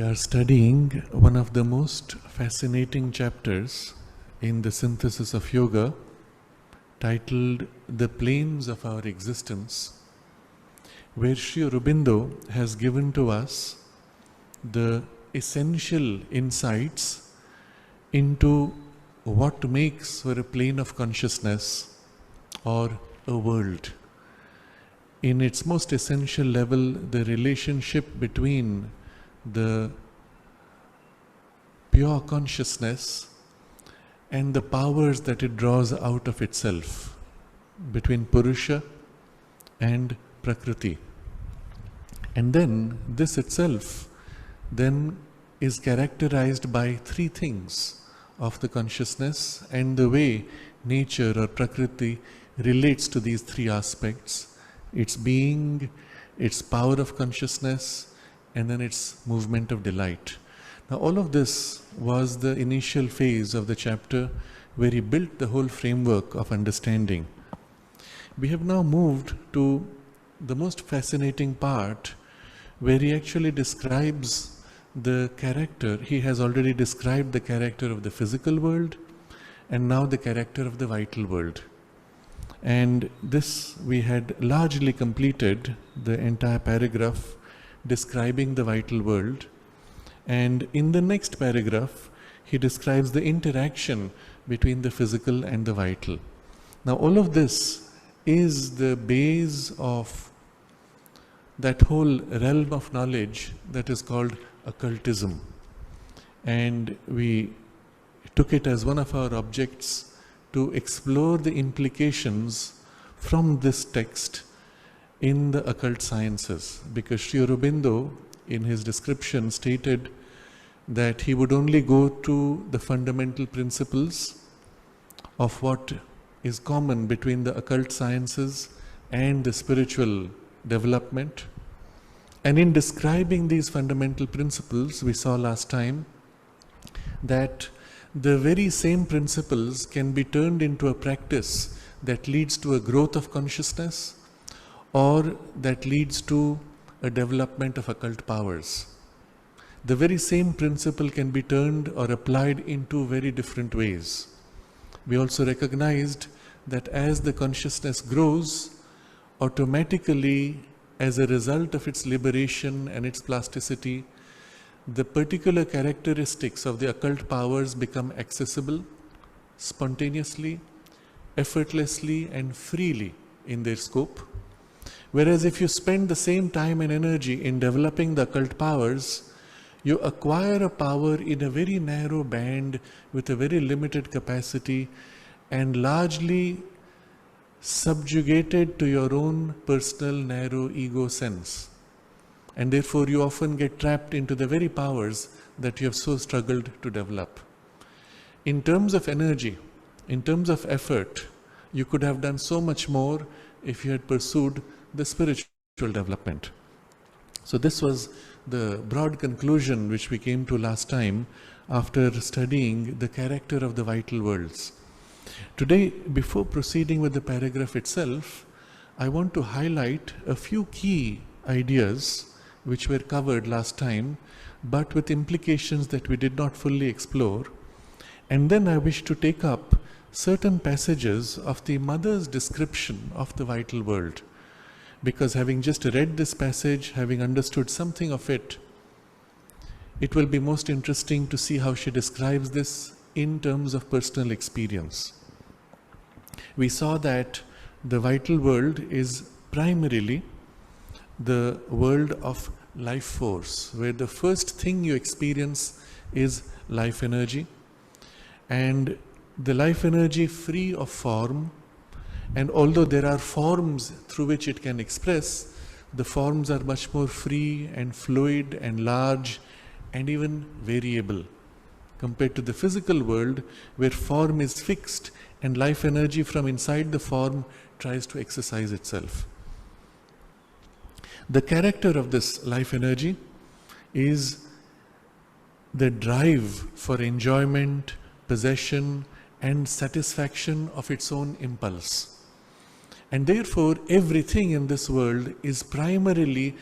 are studying one of the most fascinating chapters in the synthesis of yoga, titled The Planes of Our Existence, where Sri Aurobindo has given to us the essential insights into what makes for a plane of consciousness or a world. In its most essential level, the relationship between the pure consciousness and the powers that it draws out of itself, between Purusha and Prakriti. And then this itself then is characterized by three things of the consciousness and the way nature or Prakriti relates to these three aspects: its being, its power of consciousness, and then its movement of delight. Now all of this was the initial phase of the chapter where he built the whole framework of understanding. We have now moved to the most fascinating part where he actually describes the character. He has already described the character of the physical world and now the character of the vital world. And this we had largely completed the entire paragraph describing the vital world. And in the next paragraph, he describes the interaction between the physical and the vital. Now all of this is the base of that whole realm of knowledge that is called occultism. And we took it as one of our objects to explore the implications from this text in the occult sciences, because Sri Aurobindo in his description stated that he would only go to the fundamental principles of what is common between the occult sciences and the spiritual development. And in describing these fundamental principles, we saw last time that the very same principles can be turned into a practice that leads to a growth of consciousness or that leads to a development of occult powers. The very same principle can be turned or applied in two very different ways. We also recognized that as the consciousness grows, automatically, as a result of its liberation and its plasticity, the particular characteristics of the occult powers become accessible spontaneously, effortlessly, and freely in their scope. Whereas if you spend the same time and energy in developing the occult powers, you acquire a power in a very narrow band with a very limited capacity and largely subjugated to your own personal narrow ego sense. And therefore you often get trapped into the very powers that you have so struggled to develop. In terms of energy, in terms of effort, you could have done so much more if you had pursued the spiritual development. So this was the broad conclusion which we came to last time after studying the character of the vital worlds. Today, before proceeding with the paragraph itself, I want to highlight a few key ideas which were covered last time, but with implications that we did not fully explore. And then I wish to take up certain passages of the Mother's description of the vital world, because having just read this passage, having understood something of it, it will be most interesting to see how she describes this in terms of personal experience. We saw that the vital world is primarily the world of life force, where the first thing you experience is life energy, and the life energy free of form. And although there are forms through which it can express, the forms are much more free and fluid and large and even variable compared to the physical world, where form is fixed and life energy from inside the form tries to exercise itself. The character of this life energy is the drive for enjoyment, possession, and satisfaction of its own impulse. And therefore, everything in this world is primarily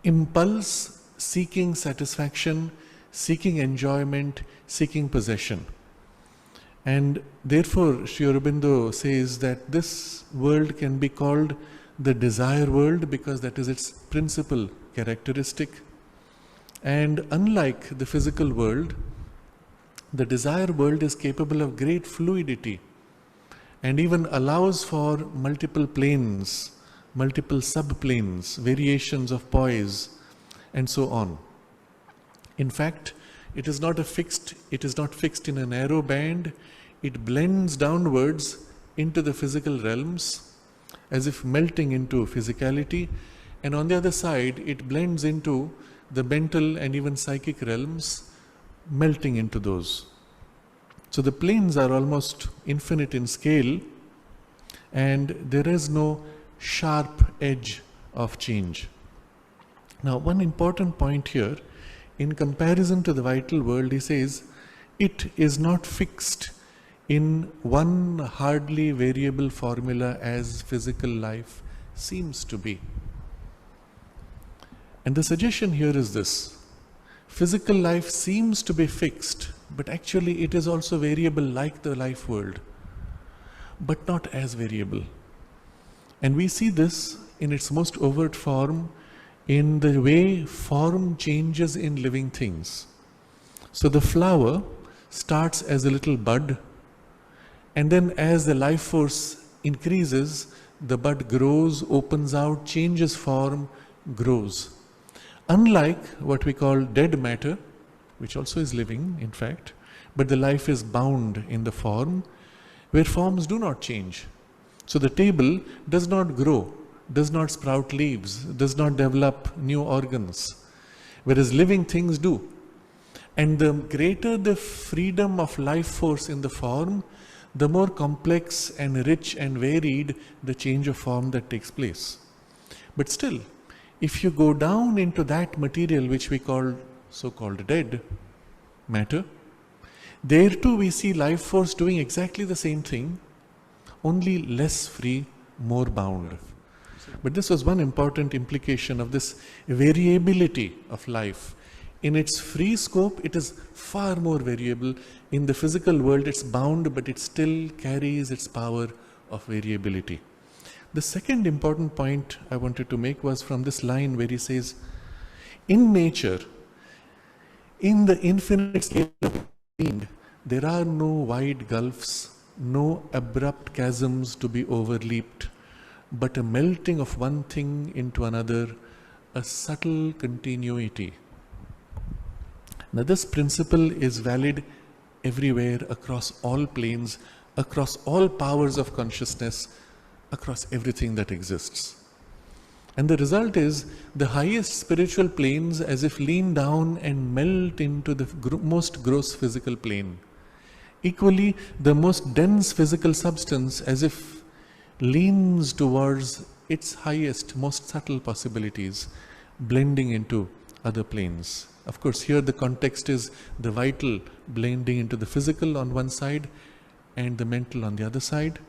impulse seeking satisfaction, seeking enjoyment, seeking possession. And therefore, Sri Aurobindo says that this world can be called the desire world because that is its principal characteristic. And unlike the physical world, the desire world is capable of great fluidity and even allows for multiple planes, multiple subplanes, variations of poise, and so on. In fact, it is not fixed in a narrow band. It blends downwards into the physical realms as if melting into physicality, and on the other side it blends into the mental and even psychic realms, melting into those. So the planes are almost infinite in scale, and there is no sharp edge of change. Now, one important point here, in comparison to the vital world, he says, it is not fixed in one hardly variable formula as physical life seems to be. And the suggestion here is this: physical life seems to be fixed, but actually it is also variable like the life world, but not as variable. And we see this in its most overt form in the way form changes in living things. So the flower starts as a little bud, and then as the life force increases, the bud grows, opens out, changes form, grows. Unlike what we call dead matter, which also is living, in fact, but the life is bound in the form, where forms do not change. So the table does not grow, does not sprout leaves, does not develop new organs, whereas living things do. And the greater the freedom of life force in the form, the more complex and rich and varied the change of form that takes place. But still, if you go down into that material which we call so-called dead matter, there too we see life force doing exactly the same thing, only less free, more bound. But this was one important implication of this variability of life. In its free scope, it is far more variable. In the physical world, it's bound, but it still carries its power of variability. The second important point I wanted to make was from this line where he says, in nature, in the infinite scale of being, there are no wide gulfs, no abrupt chasms to be overleaped, but a melting of one thing into another, a subtle continuity. Now this principle is valid everywhere, across all planes, across all powers of consciousness, across everything that exists. And the result is the highest spiritual planes as if lean down and melt into the most gross physical plane. Equally, the most dense physical substance as if leans towards its highest, most subtle possibilities, blending into other planes. Of course, here the context is the vital blending into the physical on one side and the mental on the other side.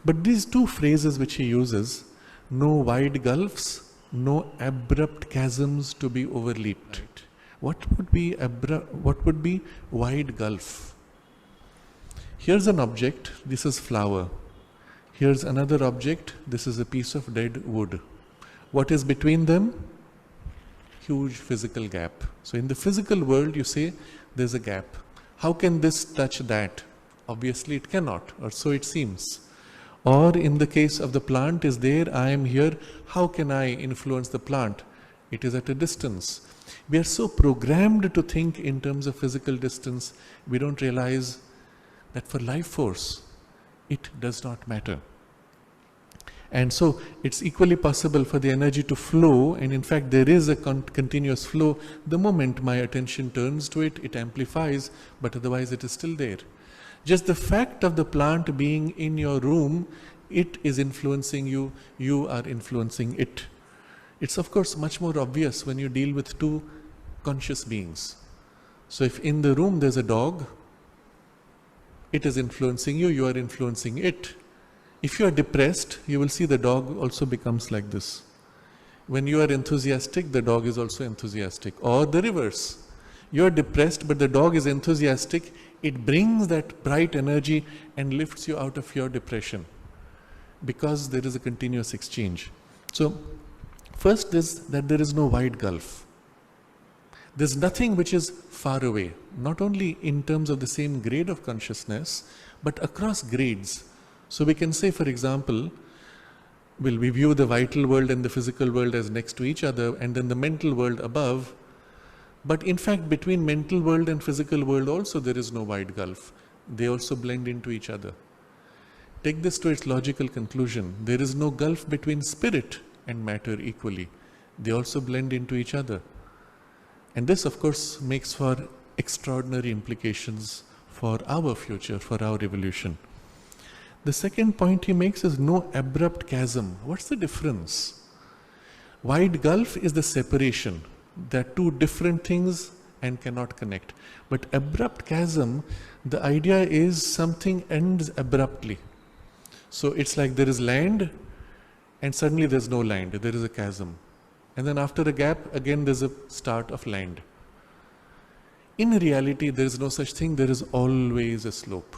But these two phrases which he uses, no wide gulfs, no abrupt chasms to be overleaped. Right. What would be wide gulf? Here's an object, this is flower. Here's another object, this is a piece of dead wood. What is between them? Huge physical gap. So in the physical world, you say there's a gap. How can this touch that? Obviously it cannot, or so it seems. Or in the case of the plant is there, I am here, how can I influence the plant? It is at a distance. We are so programmed to think in terms of physical distance, we don't realize that for life force, it does not matter. And so it's equally possible for the energy to flow, and in fact there is a continuous flow. The moment my attention turns to it, it amplifies, but otherwise it is still there. Just the fact of the plant being in your room, it is influencing you, you are influencing it. It's of course much more obvious when you deal with two conscious beings. So if in the room there's a dog, it is influencing you, you are influencing it. If you are depressed, you will see the dog also becomes like this. When you are enthusiastic, the dog is also enthusiastic. Or the reverse. You are depressed, but the dog is enthusiastic. It brings that bright energy and lifts you out of your depression, because there is a continuous exchange. So, first is that there is no wide gulf. There's nothing which is far away, not only in terms of the same grade of consciousness, but across grades. So we can say, for example, we view the vital world and the physical world as next to each other, and then the mental world above. But in fact, between mental world and physical world also there is no wide gulf. They also blend into each other. Take this to its logical conclusion. There is no gulf between spirit and matter equally. They also blend into each other. And this, of course, makes for extraordinary implications for our future, for our evolution. The second point he makes is no abrupt chasm. What's the difference? Wide gulf is the separation. They are two different things and cannot connect. But abrupt chasm, the idea is something ends abruptly. So it's like there is land and suddenly there's no land, there is a chasm. And then after a gap, again there's a start of land. In reality, there is no such thing, there is always a slope.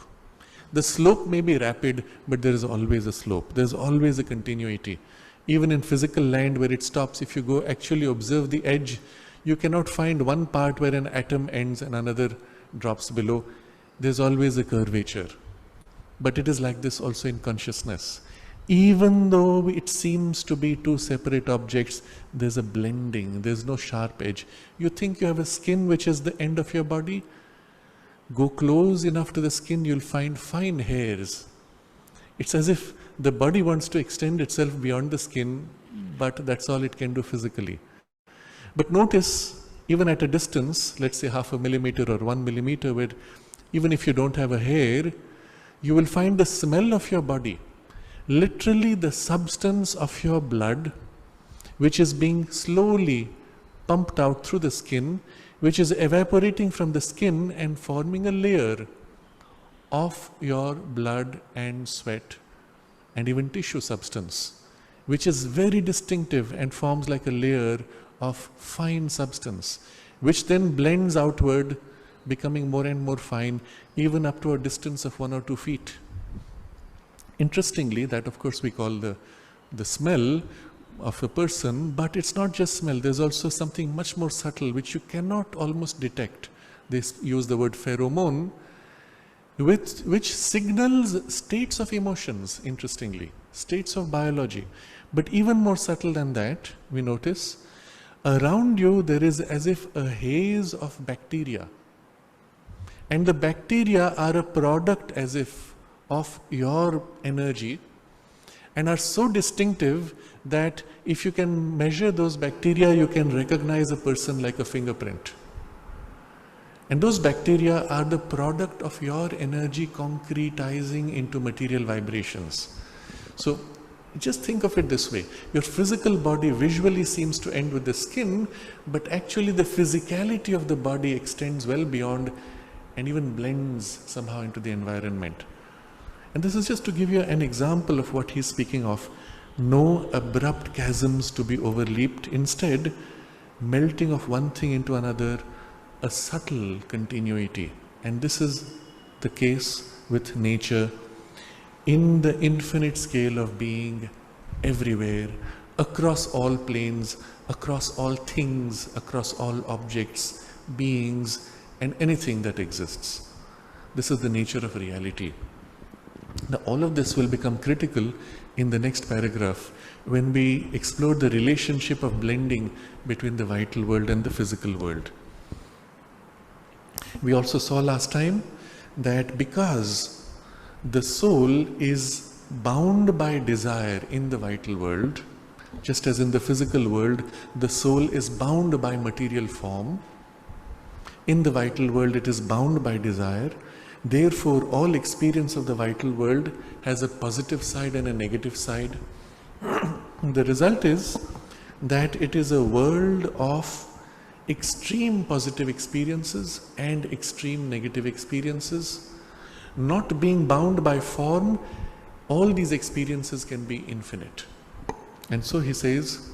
The slope may be rapid, but there is always a slope. There's always a continuity. Even in physical land where it stops, if you go actually observe the edge, you cannot find one part where an atom ends and another drops below. There's always a curvature. But it is like this also in consciousness. Even though it seems to be two separate objects, there's a blending, there's no sharp edge. You think you have a skin which is the end of your body? Go close enough to the skin, you'll find fine hairs. It's as if the body wants to extend itself beyond the skin, but that's all it can do physically. But notice, even at a distance, let's say 0.5 millimeter or 1 millimeter, where even if you don't have a hair, you will find the smell of your body. Literally the substance of your blood, which is being slowly pumped out through the skin, which is evaporating from the skin and forming a layer of your blood and sweat and even tissue substance, which is very distinctive and forms like a layer of fine substance, which then blends outward, becoming more and more fine, even up to a distance of 1 or 2 feet. Interestingly, that of course we call the smell of a person, but it's not just smell, there's also something much more subtle which you cannot almost detect. They use the word pheromone, which signals states of emotions, interestingly, states of biology. But even more subtle than that, we notice, around you there is as if a haze of bacteria. And the bacteria are a product as if of your energy and are so distinctive that if you can measure those bacteria, you can recognize a person like a fingerprint. And those bacteria are the product of your energy concretizing into material vibrations. So just think of it this way. Your physical body visually seems to end with the skin, but actually the physicality of the body extends well beyond and even blends somehow into the environment. And this is just to give you an example of what he's speaking of. No abrupt chasms to be overleaped. Instead, melting of one thing into another, a subtle continuity. And this is the case with nature in the infinite scale of being everywhere, across all planes, across all things, across all objects, beings, and anything that exists. This is the nature of reality. Now, all of this will become critical in the next paragraph when we explore the relationship of blending between the vital world and the physical world. We also saw last time that because the soul is bound by desire in the vital world, just as in the physical world, the soul is bound by material form, in the vital world it is bound by desire. Therefore, all experience of the vital world has a positive side and a negative side. The result is that it is a world of extreme positive experiences and extreme negative experiences. Not being bound by form, all these experiences can be infinite. And so he says,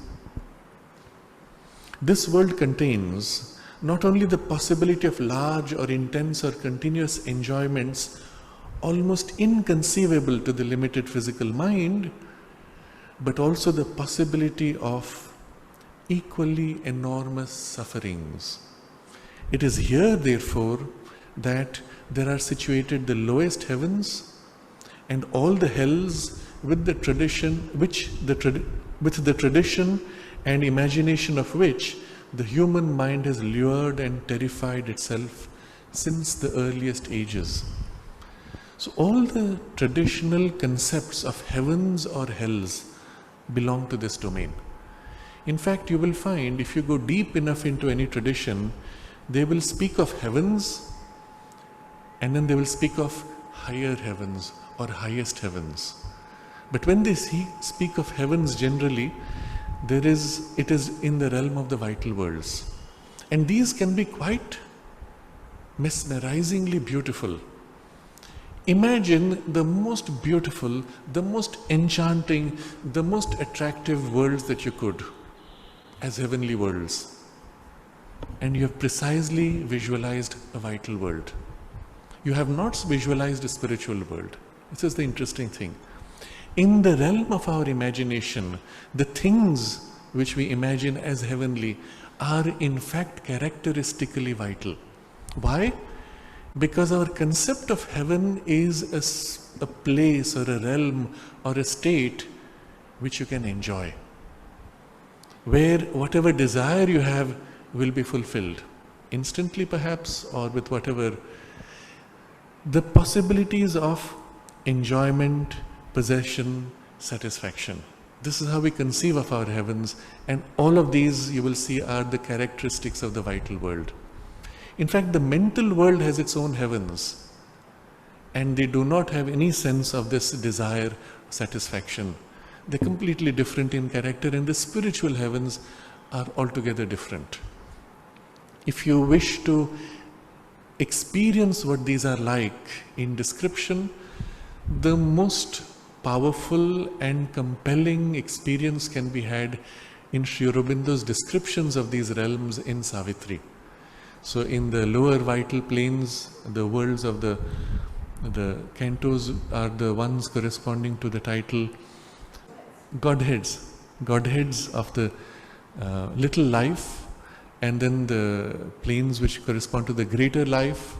This world contains not only the possibility of large or intense or continuous enjoyments almost inconceivable to the limited physical mind, but also the possibility of equally enormous sufferings. It is here, therefore, that there are situated the lowest heavens and all the hells with the tradition, with the tradition and imagination of which the human mind has lured and terrified itself since the earliest ages. So all the traditional concepts of heavens or hells belong to this domain. In fact, you will find, if you go deep enough into any tradition, they will speak of heavens and then they will speak of higher heavens or highest heavens. But when they speak of heavens generally, it is in the realm of the vital worlds. And these can be quite mesmerizingly beautiful. Imagine the most beautiful, the most enchanting, the most attractive worlds that you could as heavenly worlds. And you have precisely visualized a vital world. You have not visualized a spiritual world. This is the interesting thing. In the realm of our imagination, the things which we imagine as heavenly are in fact characteristically vital. Why? Because our concept of heaven is a place or a realm or a state which you can enjoy, where whatever desire you have will be fulfilled, instantly perhaps, or with whatever. The possibilities of enjoyment, possession, satisfaction. This is how we conceive of our heavens, and all of these you will see are the characteristics of the vital world. In fact, the mental world has its own heavens, and they do not have any sense of this desire, satisfaction. They're completely different in character, and the spiritual heavens are altogether different. If you wish to experience what these are like in description, the most powerful and compelling experience can be had in Sri Aurobindo's descriptions of these realms in Savitri. So in the lower vital planes, the worlds of the cantos are the ones corresponding to the title Godheads of the little life, and then the planes which correspond to the greater life.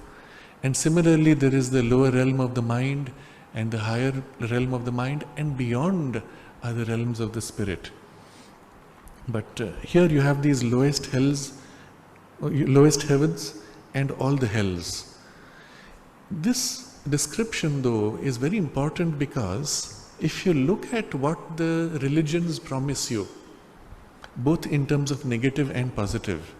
And similarly, there is the lower realm of the mind and the higher realm of the mind, and beyond are the realms of the spirit. But here you have these lowest heavens and all the hells. This description, though, is very important, because if you look at what the religions promise you, both in terms of negative and positive,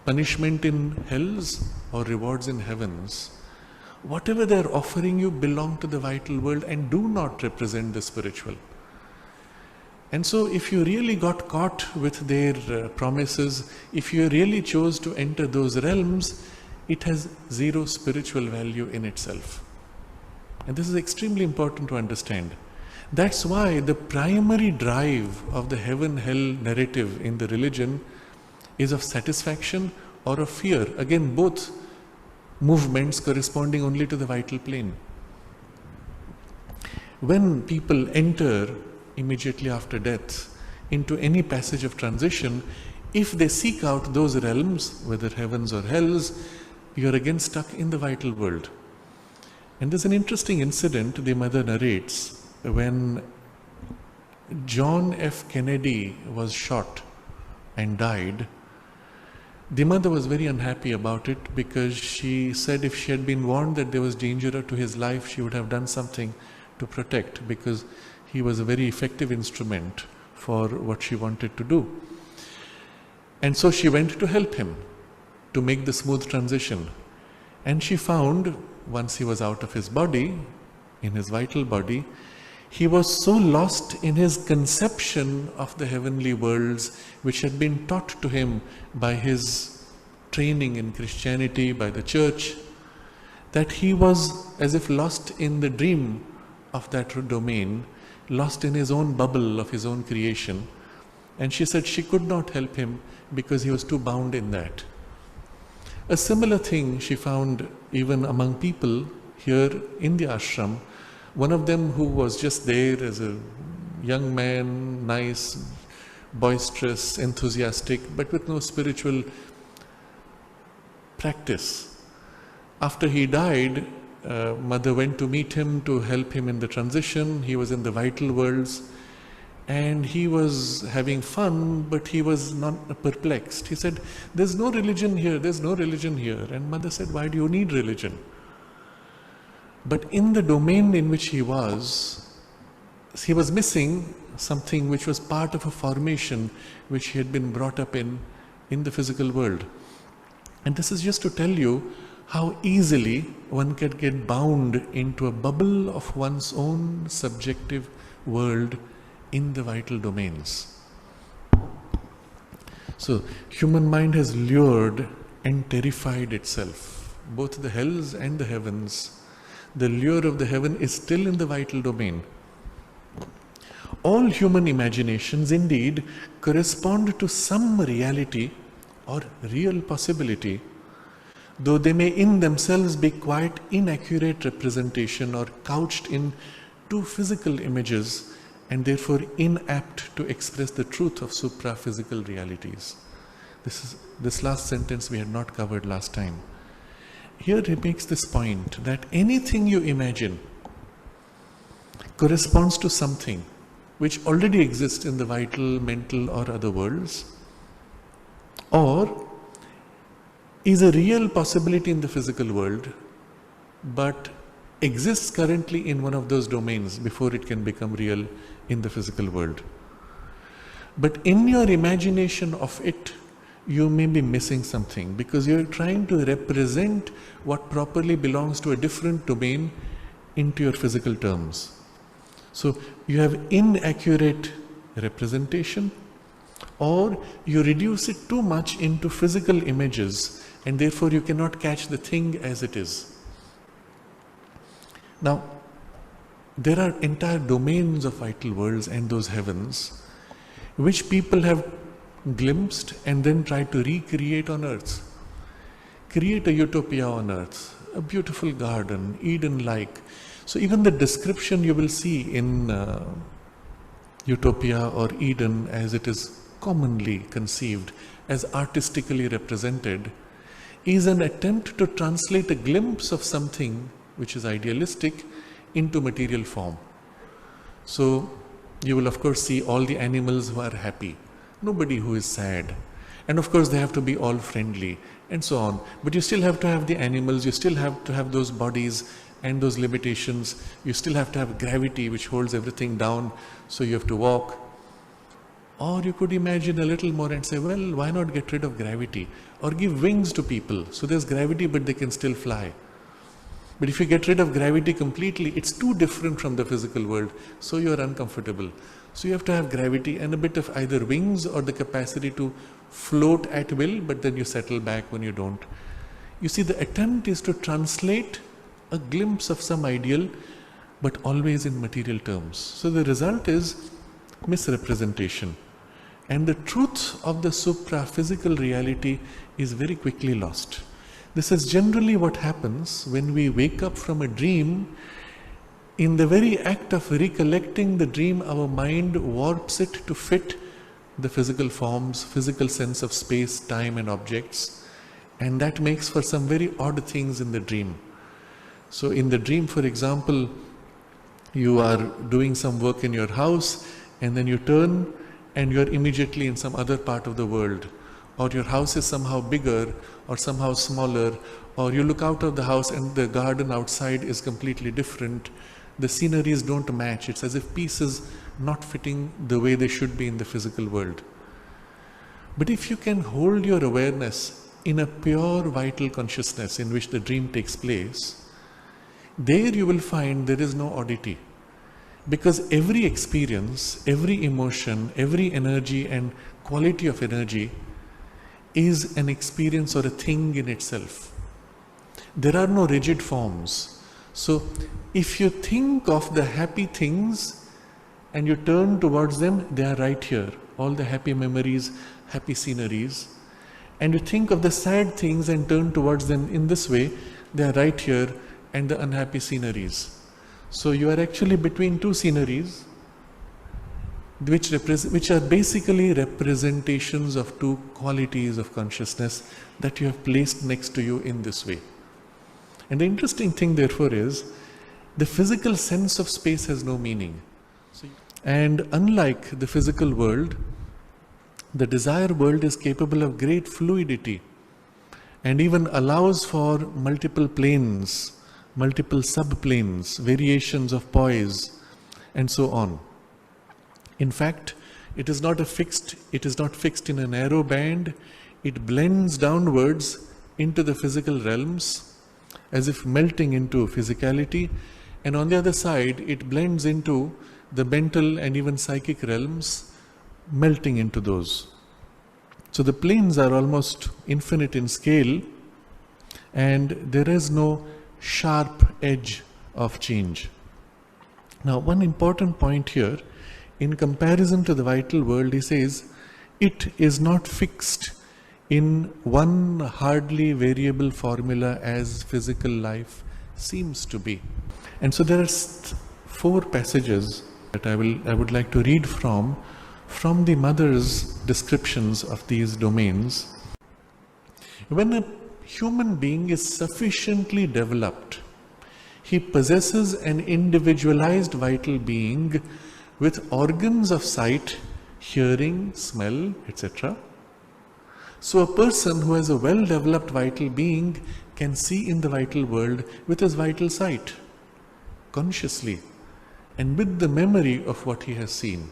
punishment in hells or rewards in heavens, whatever they are offering you belong to the vital world and do not represent the spiritual. And so if you really got caught with their promises, if you really chose to enter those realms, it has zero spiritual value in itself. And this is extremely important to understand. That's why the primary drive of the heaven-hell narrative in the religion is of satisfaction or of fear. Again, both movements corresponding only to the vital plane. When people enter immediately after death into any passage of transition, if they seek out those realms, whether heavens or hells, you are again stuck in the vital world. And there's an interesting incident the mother narrates. When John F. Kennedy was shot and died, the mother was very unhappy about it, because she said if she had been warned that there was danger to his life, she would have done something to protect, because he was a very effective instrument for what she wanted to do. And so she went to help him to make the smooth transition. And she found, once he was out of his body, in his vital body, he was so lost in his conception of the heavenly worlds, which had been taught to him by his training in Christianity, by the church, that he was as if lost in the dream of that domain, lost in his own bubble of his own creation. And she said she could not help him because he was too bound in that. A similar thing she found even among people here in the ashram. One of them who was just there as a young man, nice, boisterous, enthusiastic, but with no spiritual practice. After he died, Mother went to meet him to help him in the transition. He was in the vital worlds and he was having fun, but he was not perplexed. He said, there's no religion here, there's no religion here. And Mother said, why do you need religion? But in the domain in which he was missing something which was part of a formation which he had been brought up in the physical world. And this is just to tell you how easily one can get bound into a bubble of one's own subjective world in the vital domains. So, human mind has lured and terrified itself, both the hells and the heavens. The lure of the heaven is still in the vital domain. All human imaginations indeed correspond to some reality or real possibility, though they may in themselves be quite inaccurate representation or couched in too physical images and therefore inapt to express the truth of supra-physical realities. This last sentence we had not covered last time. Here he makes this point that anything you imagine corresponds to something which already exists in the vital, mental or other worlds, or is a real possibility in the physical world, but exists currently in one of those domains before it can become real in the physical world. But in your imagination of it, you may be missing something because you're trying to represent what properly belongs to a different domain into your physical terms. So you have inaccurate representation, or you reduce it too much into physical images and therefore you cannot catch the thing as it is. Now, there are entire domains of vital worlds and those heavens which people have glimpsed and then tried to recreate on earth. Create a utopia on earth, a beautiful garden, Eden-like. So even the description you will see in utopia or Eden as it is commonly conceived, as artistically represented, is an attempt to translate a glimpse of something which is idealistic into material form. So you will of course see all the animals who are happy, nobody who is sad, and of course they have to be all friendly and so on. But you still have to have the animals, you still have to have those bodies and those limitations, you still have to have gravity which holds everything down, so you have to walk. Or you could imagine a little more and say, well, why not get rid of gravity or give wings to people, so there's gravity but they can still fly. But if you get rid of gravity completely, it's too different from the physical world, so you're uncomfortable. So you have to have gravity and a bit of either wings or the capacity to float at will, but then you settle back when you don't. You see, the attempt is to translate a glimpse of some ideal, but always in material terms. So the result is misrepresentation. And the truth of the supra-physical reality is very quickly lost. This is generally what happens when we wake up from a dream. In the very act of recollecting the dream, our mind warps it to fit the physical forms, physical sense of space, time and objects, and that makes for some very odd things in the dream. So in the dream, for example, you are doing some work in your house and then you turn and you're immediately in some other part of the world, or your house is somehow bigger or somehow smaller, or you look out of the house and the garden outside is completely different. The sceneries don't match. It's as if pieces not fitting the way they should be in the physical world. But if you can hold your awareness in a pure vital consciousness in which the dream takes place, there you will find there is no oddity. Because every experience, every emotion, every energy and quality of energy is an experience or a thing in itself. There are no rigid forms. So if you think of the happy things and you turn towards them, they are right here. All the happy memories, happy sceneries. And you think of the sad things and turn towards them in this way, they are right here, and the unhappy sceneries. So you are actually between two sceneries, which are basically representations of two qualities of consciousness that you have placed next to you in this way. And the interesting thing therefore is, the physical sense of space has no meaning. And unlike the physical world, the desire world is capable of great fluidity and even allows for multiple planes, multiple subplanes, variations of poise, and so on. In fact, it is not fixed in a narrow band. It blends downwards into the physical realms, as if melting into physicality, and on the other side, it blends into the mental and even psychic realms, melting into those. So the planes are almost infinite in scale, and there is no sharp edge of change. Now, one important point here, in comparison to the vital world, he says, it is not fixed in one hardly variable formula as physical life seems to be. And so there are 4 passages that I would like to read from the mother's descriptions of these domains. When a human being is sufficiently developed, he possesses an individualized vital being with organs of sight, hearing, smell, etc. So a person who has a well-developed vital being can see in the vital world with his vital sight, consciously, and with the memory of what he has seen.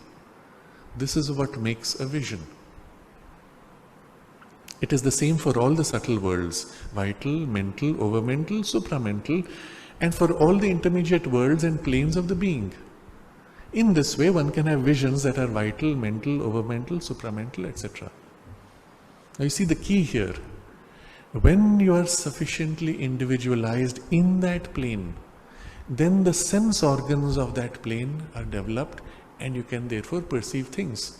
This is what makes a vision. It is the same for all the subtle worlds, vital, mental, overmental, supramental, and for all the intermediate worlds and planes of the being. In this way, one can have visions that are vital, mental, overmental, supramental, etc. Now you see the key here. When you are sufficiently individualized in that plane, then the sense organs of that plane are developed and you can therefore perceive things.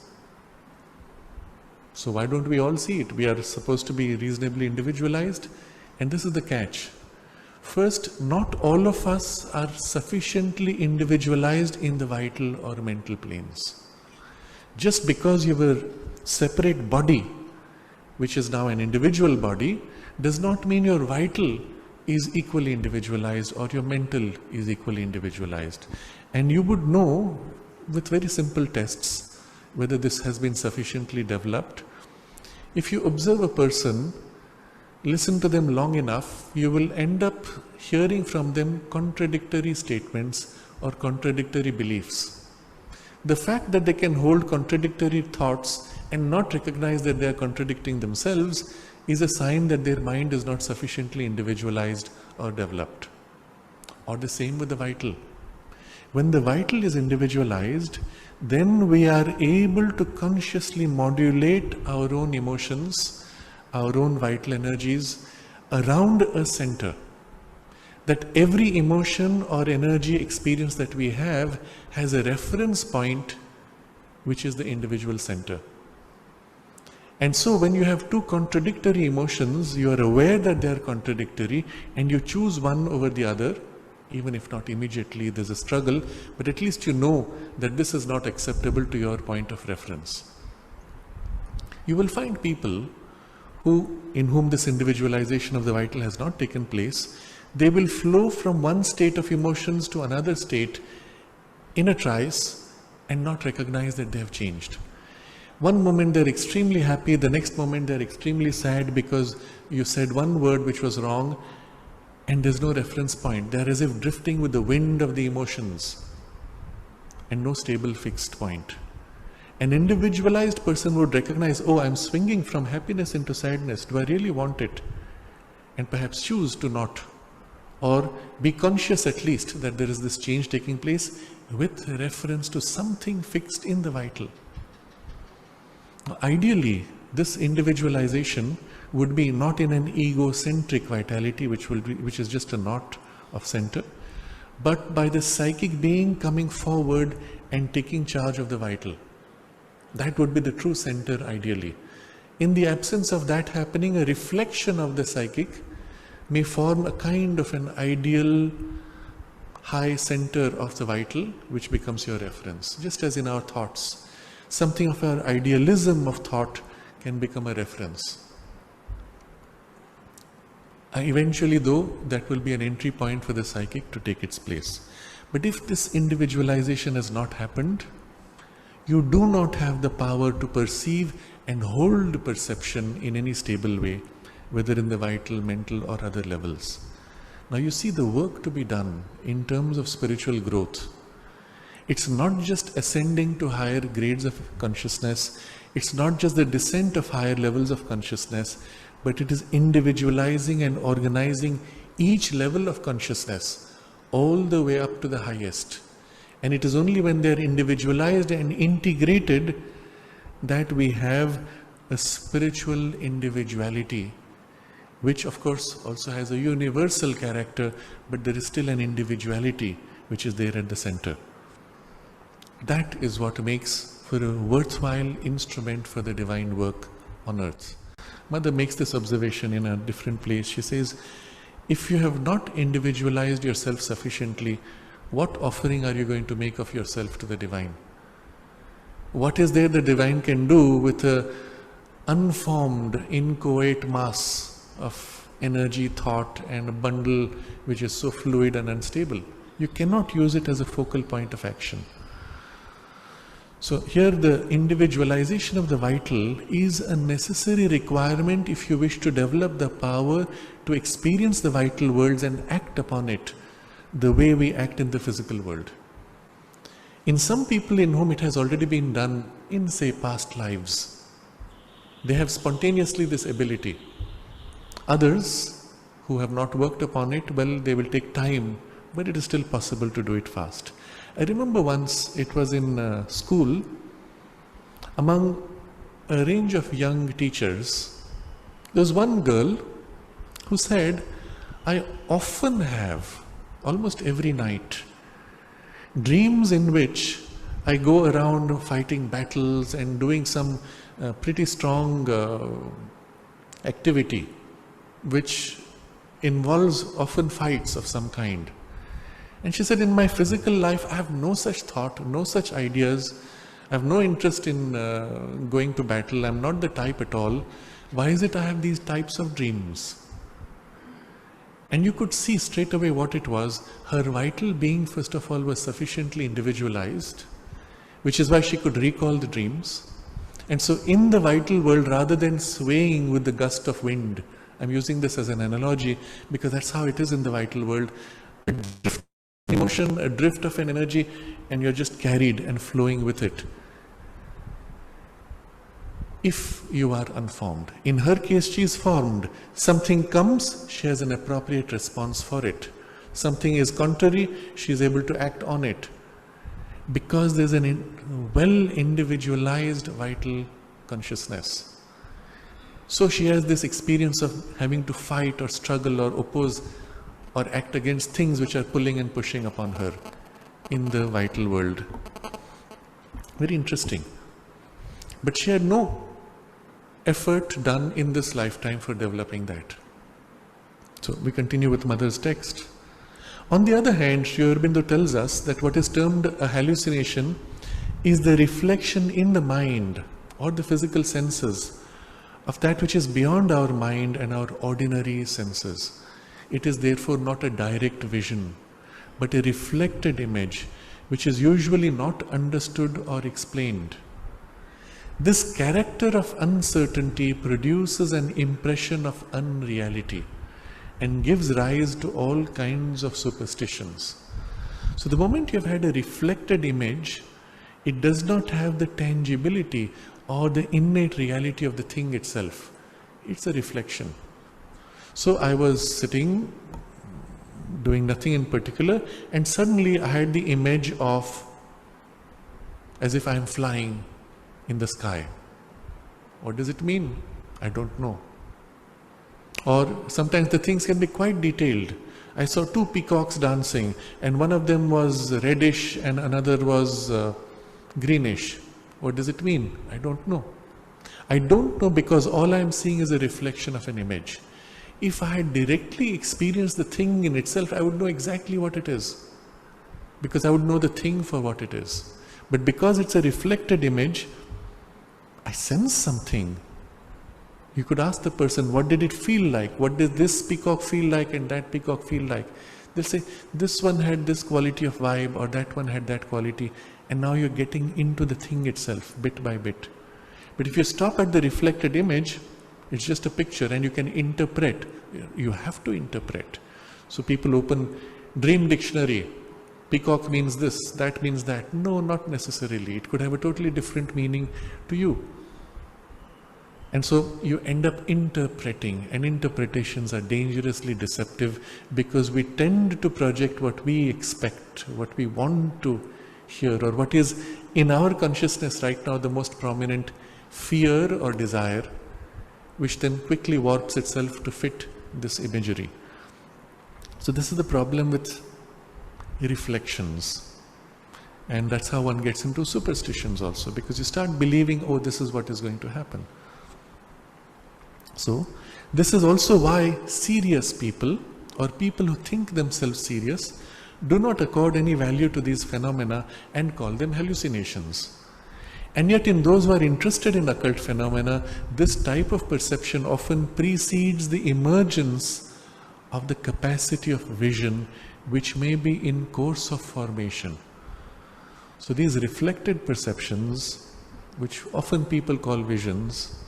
So why don't we all see it? We are supposed to be reasonably individualized, and this is the catch. First, not all of us are sufficiently individualized in the vital or mental planes. Just because you have a separate body, which is now an individual body, does not mean your vital is equally individualized or your mental is equally individualized. And you would know with very simple tests whether this has been sufficiently developed. If you observe a person, listen to them long enough, you will end up hearing from them contradictory statements or contradictory beliefs. The fact that they can hold contradictory thoughts and not recognize that they are contradicting themselves is a sign that their mind is not sufficiently individualized or developed. Or the same with the vital. When the vital is individualized, then we are able to consciously modulate our own emotions, our own vital energies around a center. That every emotion or energy experience that we have has a reference point, which is the individual center. And so when you have 2 contradictory emotions, you are aware that they are contradictory and you choose one over the other. Even if not immediately, there's a struggle, but at least you know that this is not acceptable to your point of reference. You will find people in whom this individualization of the vital has not taken place. They will flow from one state of emotions to another state in a trice and not recognize that they have changed. One moment they're extremely happy, the next moment they're extremely sad because you said one word which was wrong, and there's no reference point. They're as if drifting with the wind of the emotions and no stable fixed point. An individualized person would recognize, oh, I'm swinging from happiness into sadness. Do I really want it? And perhaps choose to not. Or be conscious at least that there is this change taking place with reference to something fixed in the vital. Now, ideally, this individualization would be not in an egocentric vitality, which is just a knot of center, but by the psychic being coming forward and taking charge of the vital. That would be the true center ideally. In the absence of that happening, a reflection of the psychic may form a kind of an ideal high center of the vital, which becomes your reference. Just as in our thoughts, something of our idealism of thought can become a reference. Eventually, though, that will be an entry point for the psychic to take its place. But if this individualization has not happened, you do not have the power to perceive and hold perception in any stable way, whether in the vital, mental or other levels. Now you see the work to be done in terms of spiritual growth. It's not just ascending to higher grades of consciousness, it's not just the descent of higher levels of consciousness, but it is individualizing and organizing each level of consciousness all the way up to the highest. And it is only when they are individualized and integrated that we have a spiritual individuality, which of course also has a universal character, but there is still an individuality which is there at the center. That is what makes for a worthwhile instrument for the divine work on earth. Mother makes this observation in a different place. She says, if you have not individualized yourself sufficiently, what offering are you going to make of yourself to the divine? What is there the divine can do with a unformed, inchoate mass of energy, thought and a bundle which is so fluid and unstable? You cannot use it as a focal point of action. So here the individualization of the vital is a necessary requirement if you wish to develop the power to experience the vital worlds and act upon it the way we act in the physical world. In some people in whom it has already been done in, say, past lives, they have spontaneously this ability. Others who have not worked upon it, well, they will take time, but it is still possible to do it fast. I remember once, it was in school, among a range of young teachers, there was one girl who said, I often have, almost every night, dreams in which I go around fighting battles and doing some pretty strong activity which involves often fights of some kind. And she said, in my physical life I have no such thought, no such ideas, I have no interest in going to battle, I am not the type at all. Why is it I have these types of dreams? And you could see straight away what it was. Her vital being, first of all, was sufficiently individualized, which is why she could recall the dreams. And so in the vital world, rather than swaying with the gust of wind, I'm using this as an analogy because that's how it is in the vital world, a drift of emotion, a drift of an energy, and you're just carried and flowing with it. If you are unformed. In her case, she is formed. Something comes, she has an appropriate response for it. Something is contrary, she is able to act on it. Because there's a well individualized vital consciousness. So she has this experience of having to fight or struggle or oppose or act against things which are pulling and pushing upon her in the vital world. Very interesting. But she had no effort done in this lifetime for developing that. So we continue with Mother's text. On the other hand, Sri Aurobindo tells us that what is termed a hallucination is the reflection in the mind or the physical senses of that which is beyond our mind and our ordinary senses. It is therefore not a direct vision, but a reflected image which is usually not understood or explained. This character of uncertainty produces an impression of unreality and gives rise to all kinds of superstitions. So the moment you have had a reflected image, it does not have the tangibility or the innate reality of the thing itself. It's a reflection. So I was sitting, doing nothing in particular, and suddenly I had the image of as if I am flying in the sky. What does it mean? I don't know. Or sometimes the things can be quite detailed. I saw two peacocks dancing, and one of them was reddish and another was greenish. What does it mean? I don't know. I don't know because all I am seeing is a reflection of an image. If I had directly experienced the thing in itself, I would know exactly what it is, because I would know the thing for what it is. But because it's a reflected image, I sense something. You could ask the person, what did it feel like? What did this peacock feel like and that peacock feel like? They'll say, this one had this quality of vibe or that one had that quality. And now you're getting into the thing itself, bit by bit. But if you stop at the reflected image, it's just a picture and you can interpret. You have to interpret. So people open dream dictionary. Peacock means this, that means that. No, not necessarily. It could have a totally different meaning to you. And so you end up interpreting, and interpretations are dangerously deceptive because we tend to project what we expect, what we want to hear, or what is in our consciousness right now the most prominent fear or desire, which then quickly warps itself to fit this imagery. So this is the problem with reflections. And that's how one gets into superstitions also, because you start believing, oh, this is what is going to happen. So, this is also why serious people, or people who think themselves serious, do not accord any value to these phenomena and call them hallucinations. And yet in those who are interested in occult phenomena, this type of perception often precedes the emergence of the capacity of vision, which may be in course of formation. So these reflected perceptions, which often people call visions,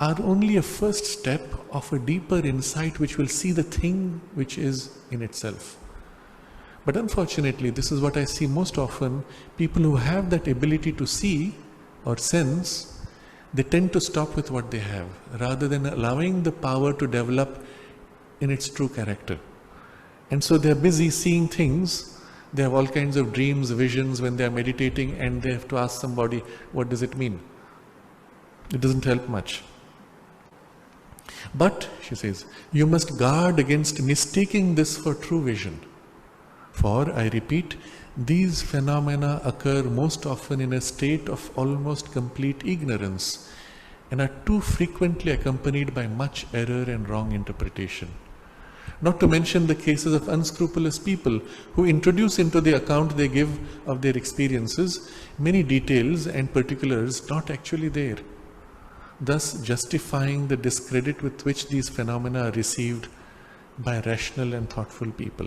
are only a first step of a deeper insight which will see the thing which is in itself. But unfortunately, this is what I see most often. People who have that ability to see or sense, they tend to stop with what they have, rather than allowing the power to develop in its true character. And so they are busy seeing things. They have all kinds of dreams, visions when they are meditating, and they have to ask somebody, what does it mean? It doesn't help much. But, she says, you must guard against mistaking this for true vision. For, I repeat, these phenomena occur most often in a state of almost complete ignorance and are too frequently accompanied by much error and wrong interpretation. Not to mention the cases of unscrupulous people who introduce into the account they give of their experiences many details and particulars not actually there, thus justifying the discredit with which these phenomena are received by rational and thoughtful people.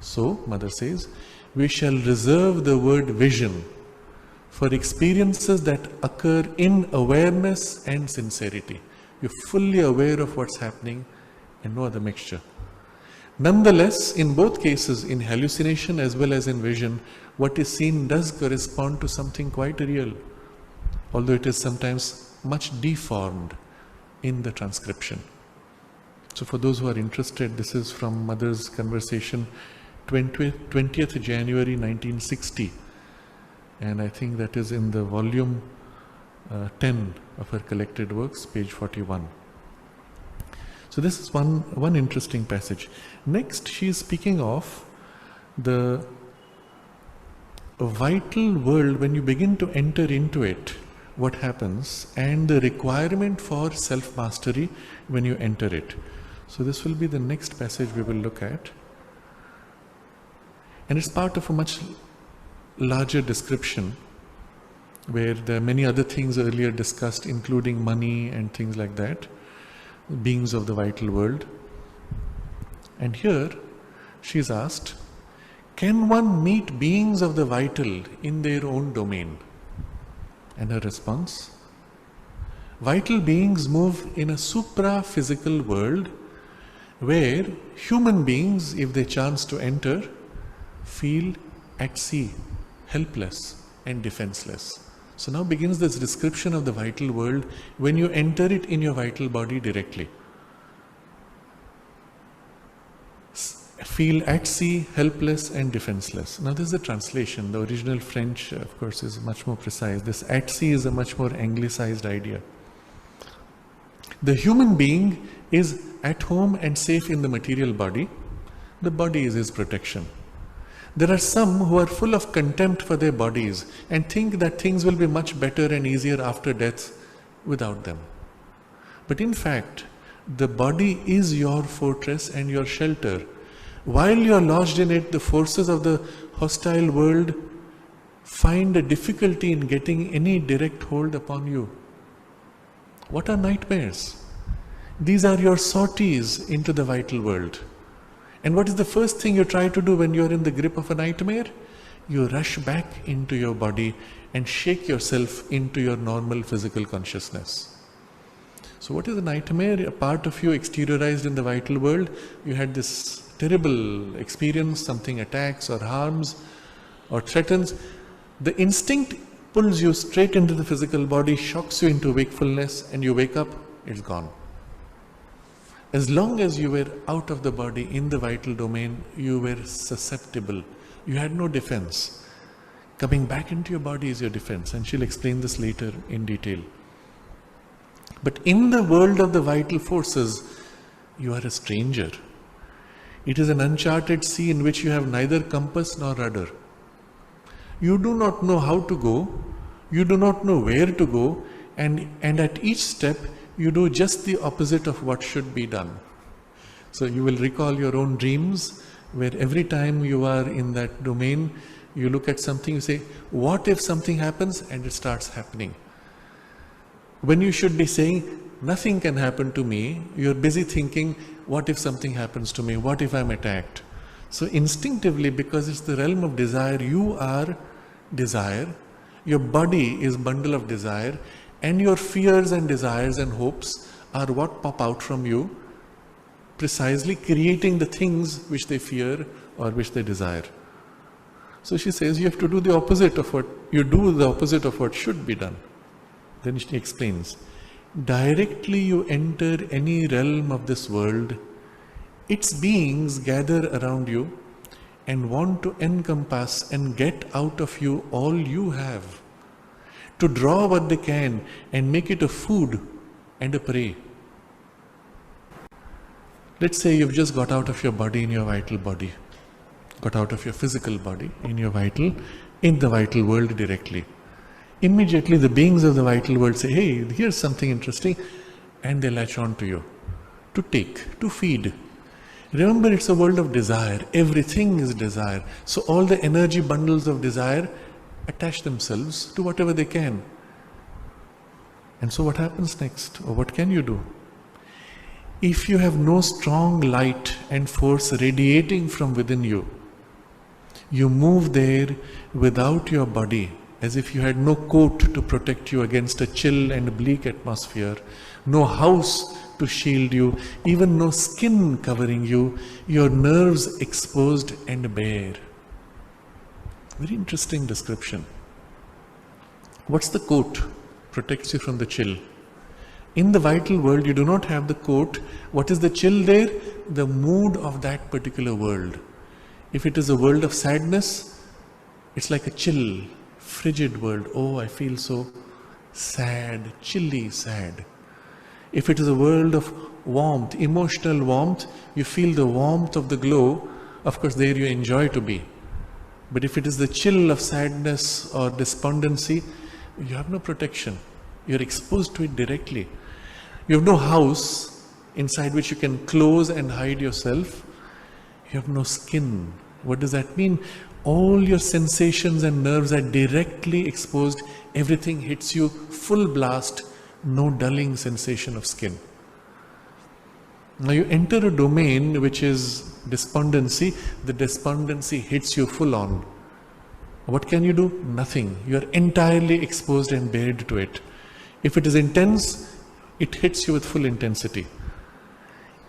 So, Mother says, we shall reserve the word vision for experiences that occur in awareness and sincerity. You're fully aware of what's happening and no other mixture. Nonetheless, in both cases, in hallucination as well as in vision, what is seen does correspond to something quite real, although it is sometimes much deformed in the transcription. So for those who are interested, this is from Mother's conversation, 20th January 1960, and I think that is in the volume 10 of her collected works, page 41. So this is one interesting passage. Next, she is speaking of the vital world when you begin to enter into it, what happens, and the requirement for self-mastery when you enter it. So this will be the next passage we will look at. And it's part of a much larger description where there are many other things earlier discussed, including money and things like that, beings of the vital world. And here she is asked, can one meet beings of the vital in their own domain? And her response, vital beings move in a supra-physical world where human beings, if they chance to enter, feel at sea, helpless and defenseless. So now begins this description of the vital world when you enter it in your vital body directly. Feel at sea, helpless and defenseless. Now this is a translation. The original French, of course, is much more precise. This at sea is a much more anglicized idea. The human being is at home and safe in the material body, The body is his protection. There are some who are full of contempt for their bodies and think that things will be much better and easier after death without them. But in fact, the body is your fortress and your shelter. While you are lodged in it, the forces of the hostile world find a difficulty in getting any direct hold upon you. What are nightmares? These are your sorties into the vital world. And what is the first thing you try to do when you are in the grip of a nightmare? You rush back into your body and shake yourself into your normal physical consciousness. So what is a nightmare? A part of you exteriorized in the vital world. You had this terrible experience, something attacks or harms or threatens. The instinct pulls you straight into the physical body, shocks you into wakefulness, and you wake up, it's gone. As long as you were out of the body in the vital domain, you were susceptible. You had no defense. Coming back into your body is your defense, and she'll explain this later in detail. But in the world of the vital forces, you are a stranger. It is an uncharted sea in which you have neither compass nor rudder. You do not know how to go, you do not know where to go, and at each step, you do just the opposite of what should be done. So you will recall your own dreams, where every time you are in that domain, you look at something, you say, what if something happens? And it starts happening. When you should be saying, nothing can happen to me, you're busy thinking, what if something happens to me? What if I'm attacked? So instinctively, because it's the realm of desire, you are desire, your body is bundle of desire, and your fears and desires and hopes are what pop out from you, precisely creating the things which they fear or which they desire. So she says you have to do the opposite of what should be done. Then she explains, directly you enter any realm of this world, its beings gather around you and want to encompass and get out of you all you have, to draw what they can and make it a food and a prey. Let's say you've just got out of your body in your vital body, got out of your physical body in the vital world directly. Immediately the beings of the vital world say, hey, here's something interesting, and they latch on to you, to take, to feed. Remember, it's a world of desire. Everything is desire. So all the energy bundles of desire attach themselves to whatever they can. And so what happens next? Or what can you do? If you have no strong light and force radiating from within you, you move there without your body, as if you had no coat to protect you against a chill and bleak atmosphere, no house to shield you, even no skin covering you, your nerves exposed and bare. Very interesting description. What's the coat? Protects you from the chill. In the vital world, you do not have the coat. What is the chill there? The mood of that particular world. If it is a world of sadness, it's like a chill, frigid world. Oh, I feel so sad, chilly sad. If it is a world of warmth, emotional warmth, you feel the warmth of the glow. Of course, there you enjoy to be. But if it is the chill of sadness or despondency, you have no protection. You're exposed to it directly. You have no house inside which you can close and hide yourself. You have no skin. What does that mean? All your sensations and nerves are directly exposed. Everything hits you full blast. No dulling sensation of skin. Now you enter a domain which is despondency. The despondency hits you full on. What can you do? Nothing. You are entirely exposed and bared to it. If it is intense, it hits you with full intensity.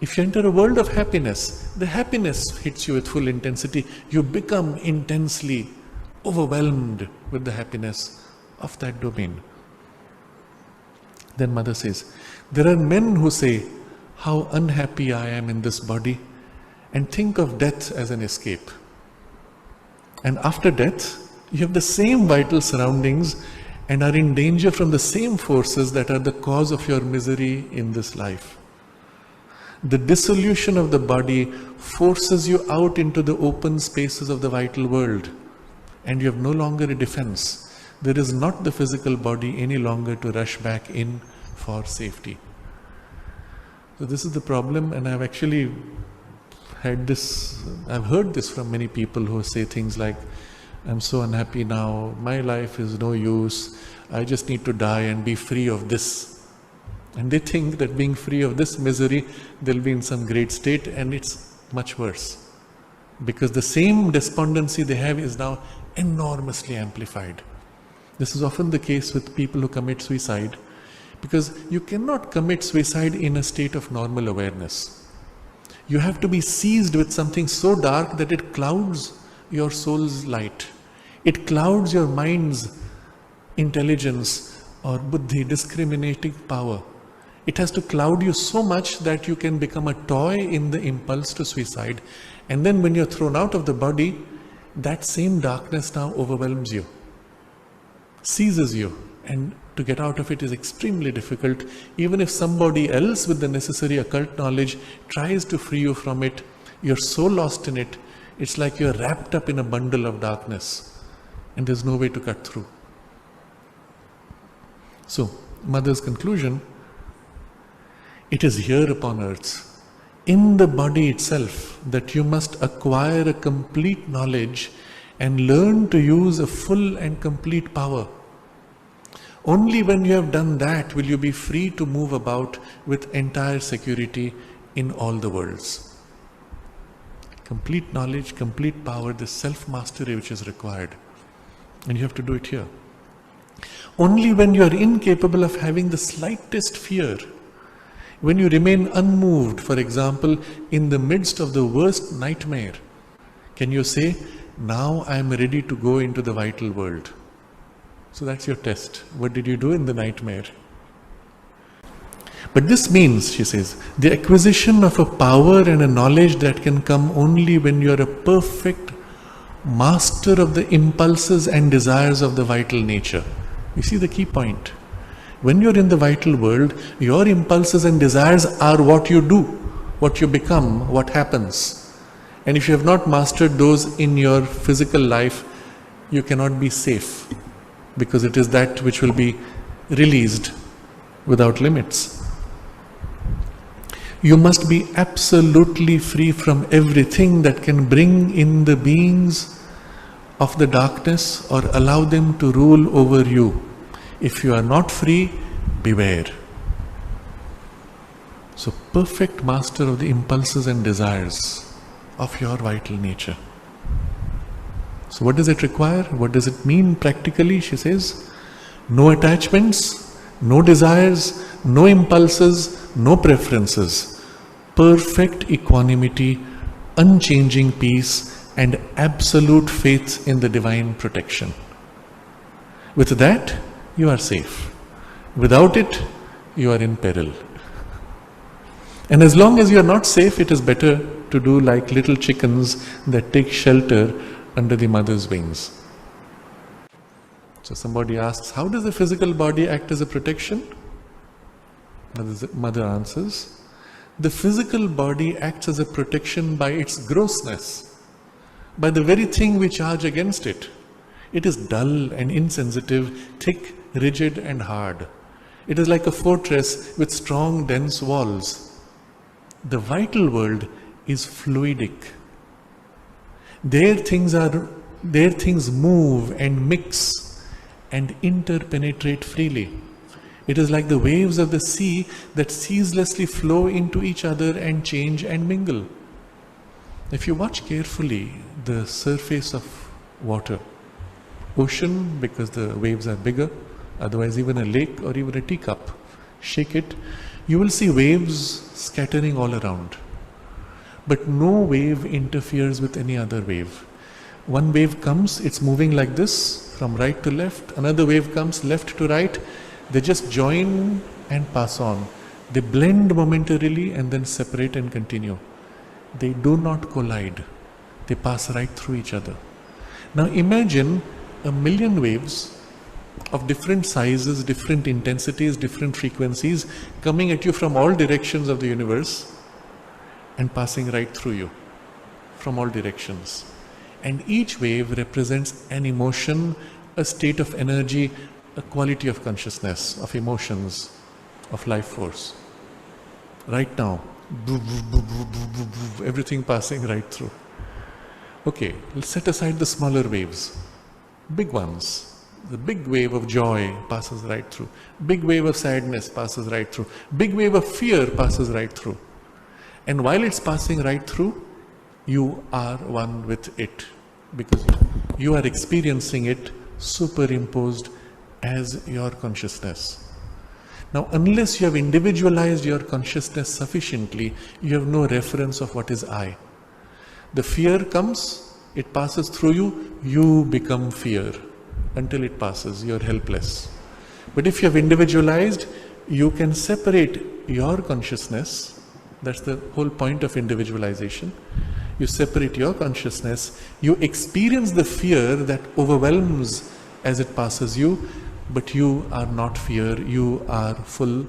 If you enter a world of happiness, the happiness hits you with full intensity. You become intensely overwhelmed with the happiness of that domain. Then Mother says, there are men who say, how unhappy I am in this body, and think of death as an escape. And after death, you have the same vital surroundings and are in danger from the same forces that are the cause of your misery in this life. The dissolution of the body forces you out into the open spaces of the vital world, and you have no longer a defense. There is not the physical body any longer to rush back in for safety. So this is the problem, and I've actually heard this from many people who say things like, I'm so unhappy now, my life is no use, I just need to die and be free of this. And they think that being free of this misery, they'll be in some great state, and it's much worse. Because the same despondency they have is now enormously amplified. This is often the case with people who commit suicide, because you cannot commit suicide in a state of normal awareness. You have to be seized with something so dark that it clouds your soul's light. It clouds your mind's intelligence or buddhi, discriminating power. It has to cloud you so much that you can become a toy in the impulse to suicide. And then when you're thrown out of the body, that same darkness now overwhelms you, seizes you, and to get out of it is extremely difficult. Even if somebody else with the necessary occult knowledge tries to free you from it, you're so lost in it, it's like you're wrapped up in a bundle of darkness and there's no way to cut through. So, Mother's conclusion, it is here upon earth, in the body itself, that you must acquire a complete knowledge and learn to use a full and complete power. Only when you have done that will you be free to move about with entire security in all the worlds. Complete knowledge, complete power, this self-mastery which is required. And you have to do it here. Only when you are incapable of having the slightest fear, when you remain unmoved, for example, in the midst of the worst nightmare, can you say, now I am ready to go into the vital world. So that's your test. What did you do in the nightmare? But this means, she says, the acquisition of a power and a knowledge that can come only when you are a perfect master of the impulses and desires of the vital nature. You see the key point. When you're in the vital world, your impulses and desires are what you do, what you become, what happens. And if you have not mastered those in your physical life, you cannot be safe, because it is that which will be released without limits. You must be absolutely free from everything that can bring in the beings of the darkness or allow them to rule over you. If you are not free, beware. So, perfect master of the impulses and desires of your vital nature. So what does it require? What does it mean practically? She says, no attachments, no desires, no impulses, no preferences. Perfect equanimity, unchanging peace, and absolute faith in the divine protection. With that, you are safe. Without it, you are in peril. And as long as you are not safe, it is better to do like little chickens that take shelter under the mother's wings. So somebody asks, how does the physical body act as a protection? Mother answers, the physical body acts as a protection by its grossness, by the very thing we charge against it. It is dull and insensitive, thick, rigid and hard. It is like a fortress with strong, dense walls. The vital world is fluidic. There things move and mix and interpenetrate freely. It is like the waves of the sea that ceaselessly flow into each other and change and mingle. If you watch carefully the surface of water, ocean, because the waves are bigger, otherwise even a lake or even a teacup, shake it, you will see waves scattering all around. But no wave interferes with any other wave. One wave comes, it's moving like this, from right to left. Another wave comes, left to right. They just join and pass on. They blend momentarily and then separate and continue. They do not collide. They pass right through each other. Now imagine 1,000,000 waves of different sizes, different intensities, different frequencies coming at you from all directions of the universe. and passing right through you from all directions. And each wave represents an emotion, a state of energy, a quality of consciousness, of emotions, of life force. Right now, everything passing right through. Okay, let's set aside the smaller waves, big ones. The big wave of joy passes right through. Big wave of sadness passes right through. Big wave of fear passes right through. And while it's passing right through, you are one with it, because you are experiencing it superimposed as your consciousness. Now, unless you have individualized your consciousness sufficiently, you have no reference of what is I. The fear comes, it passes through you, you become fear. Until it passes, you are helpless. But if you have individualized, you can separate your consciousness. That's the whole point of individualization. You separate your consciousness, you experience the fear that overwhelms as it passes you, but you are not fear, you are full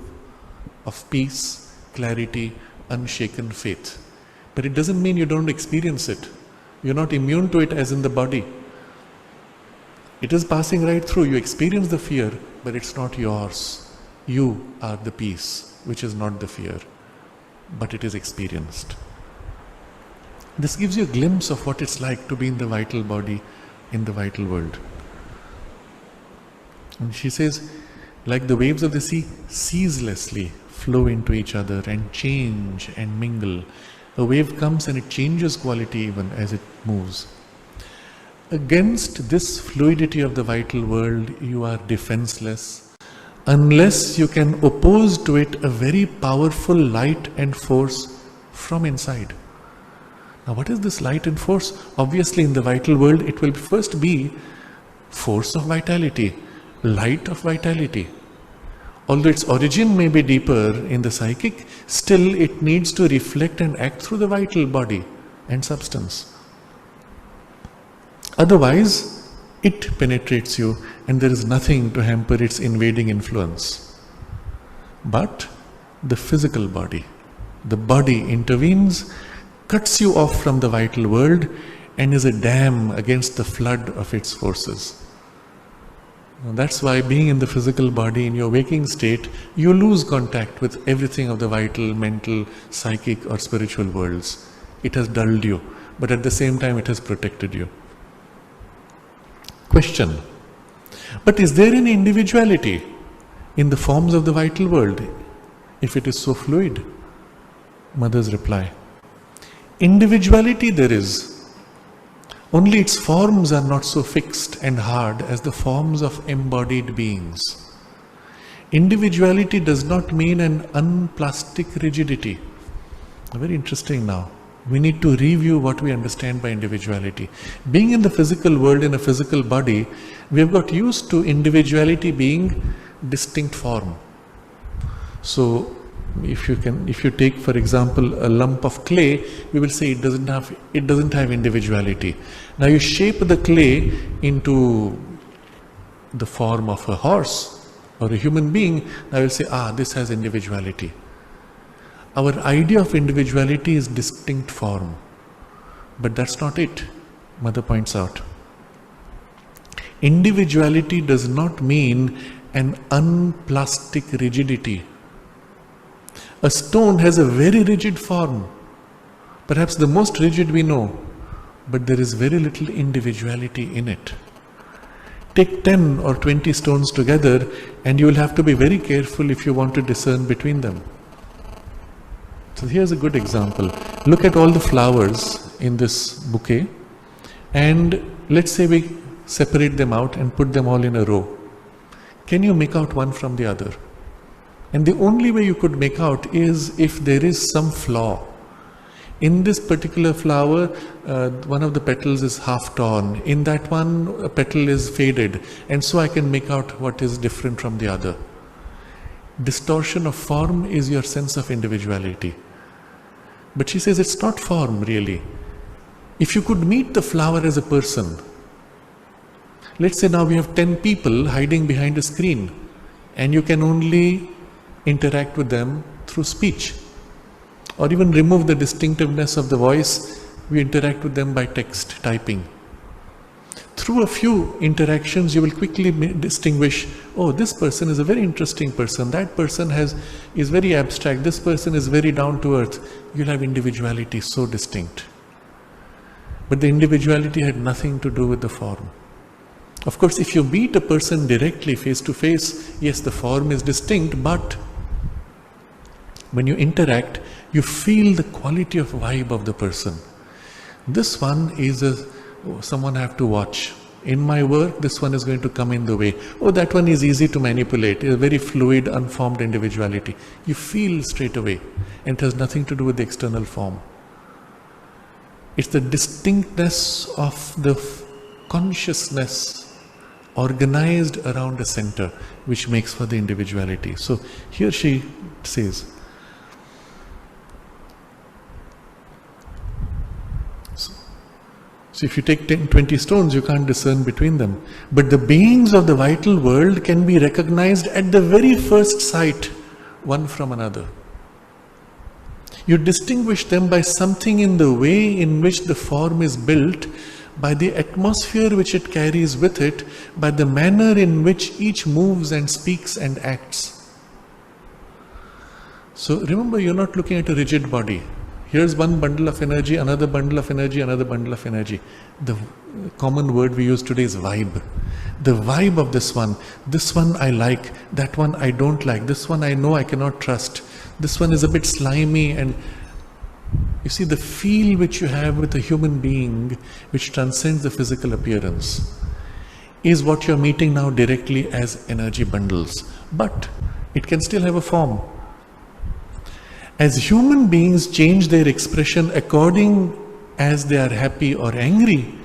of peace, clarity, unshaken faith. But it doesn't mean you don't experience it. You're not immune to it as in the body. It is passing right through. You experience the fear, but it's not yours. You are the peace, which is not the fear, but it is experienced. This gives you a glimpse of what it's like to be in the vital body, in the vital world. And she says, like the waves of the sea, ceaselessly flow into each other and change and mingle. A wave comes and it changes quality even as it moves. Against this fluidity of the vital world, you are defenseless, unless you can oppose to it a very powerful light and force from inside. Now, what is this light and force? Obviously, in the vital world, it will first be force of vitality, light of vitality. Although its origin may be deeper in the psychic, still it needs to reflect and act through the vital body and substance. Otherwise, it penetrates you and there is nothing to hamper its invading influence. But the physical body, the body intervenes, cuts you off from the vital world and is a dam against the flood of its forces. And that's why being in the physical body in your waking state, you lose contact with everything of the vital, mental, psychic or spiritual worlds. It has dulled you, but at the same time it has protected you. Question: but is there any individuality in the forms of the vital world if it is so fluid? Mother's reply: individuality there is, only its forms are not so fixed and hard as the forms of embodied beings. Individuality does not mean an unplastic rigidity. Very interesting now. We need to review what we understand by individuality. Being in the physical world, in a physical body, we have got used to individuality being distinct form. So, if you take, for example, a lump of clay, we will say it doesn't have individuality. Now you shape the clay into the form of a horse or a human being. Now you will say, this has individuality. Our idea of individuality is distinct form, but that's not it, Mother points out. Individuality does not mean an unplastic rigidity. A stone has a very rigid form, perhaps the most rigid we know, but there is very little individuality in it. Take 10 or 20 stones together and you will have to be very careful if you want to discern between them. So here's a good example. Look at all the flowers in this bouquet and let's say we separate them out and put them all in a row. Can you make out one from the other? And the only way you could make out is if there is some flaw. In this particular flower, one of the petals is half torn. In that one, a petal is faded. And so I can make out what is different from the other. Distortion of form is your sense of individuality. But she says it's not form really. If you could meet the flower as a person, let's say now we have 10 people hiding behind a screen and you can only interact with them through speech. Or even remove the distinctiveness of the voice, we interact with them by text, typing. Through a few interactions, you will quickly distinguish, oh, this person is a very interesting person, that person is very abstract, this person is very down to earth. You'll have individuality so distinct. But the individuality had nothing to do with the form. Of course, if you meet a person directly, face to face, yes, the form is distinct, but when you interact, you feel the quality of vibe of the person. This one is someone I have to watch. In my work, this one is going to come in the way. Oh, that one is easy to manipulate. It's a very fluid, unformed individuality. You feel straight away, and it has nothing to do with the external form. It's the distinctness of the consciousness organized around a center which makes for the individuality. So here she says, so if you take 10, 20 stones, you can't discern between them. But the beings of the vital world can be recognized at the very first sight, one from another. You distinguish them by something in the way in which the form is built, by the atmosphere which it carries with it, by the manner in which each moves and speaks and acts. So remember, you're not looking at a rigid body. Here's one bundle of energy, another bundle of energy, another bundle of energy. The common word we use today is vibe. The vibe of this one I like, that one I don't like, this one I know I cannot trust, this one is a bit slimy. And you see, the feel which you have with a human being, which transcends the physical appearance, is what you're meeting now directly as energy bundles. But it can still have a form. As human beings change their expression according as they are happy or angry,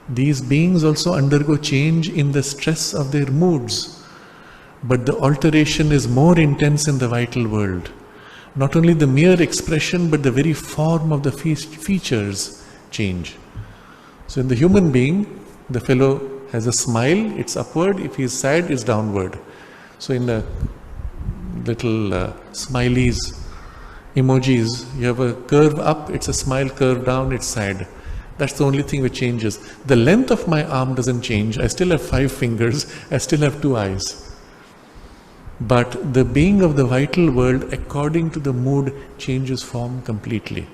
these beings also undergo change in the stress of their moods. But the alteration is more intense in the vital world. Not only the mere expression, but the very form of the features change. So in the human being, the fellow has a smile, it's upward. If he is sad, it's downward. So in the little smileys, emojis, you have a curve up, it's a smile, curve down, it's sad. That's the only thing which changes. The length of my arm doesn't change. I still have 5 fingers, I still have 2 eyes. But the being of the vital world, according to the mood, changes form completely.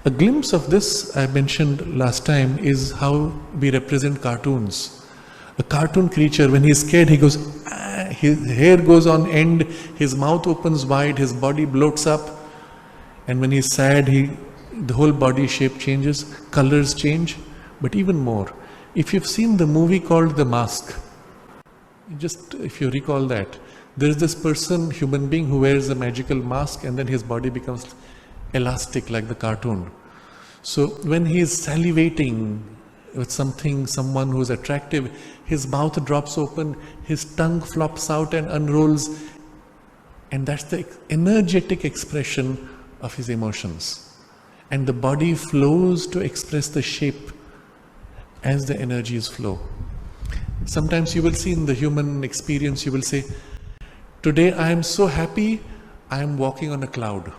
A glimpse of this I mentioned last time is how we represent cartoons. A cartoon creature, when he's scared, he goes, his hair goes on end, his mouth opens wide, his body bloats up. And when he's sad, the whole body shape changes, colors change. But even more, if you've seen the movie called The Mask, just if you recall that, there is this person, human being, who wears a magical mask and then his body becomes elastic like the cartoon. So when he is salivating with someone who is attractive, his mouth drops open, his tongue flops out and unrolls, and that's the energetic expression of his emotions. And the body flows to express the shape as the energies flow. Sometimes you will see in the human experience, you will say, today I am so happy, I am walking on a cloud.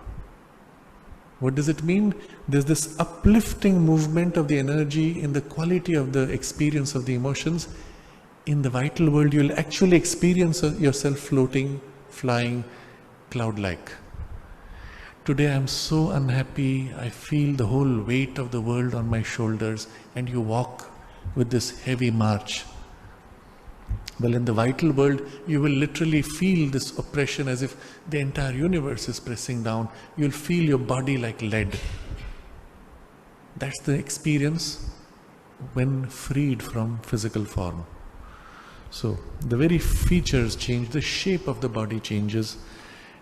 What does it mean? There's this uplifting movement of the energy in the quality of the experience of the emotions. In the vital world, you'll actually experience yourself floating, flying, cloud-like. Today I am so unhappy, I feel the whole weight of the world on my shoulders, and you walk with this heavy march. Well, in the vital world, you will literally feel this oppression as if the entire universe is pressing down. You'll feel your body like lead. That's the experience when freed from physical form. So the very features change, the shape of the body changes.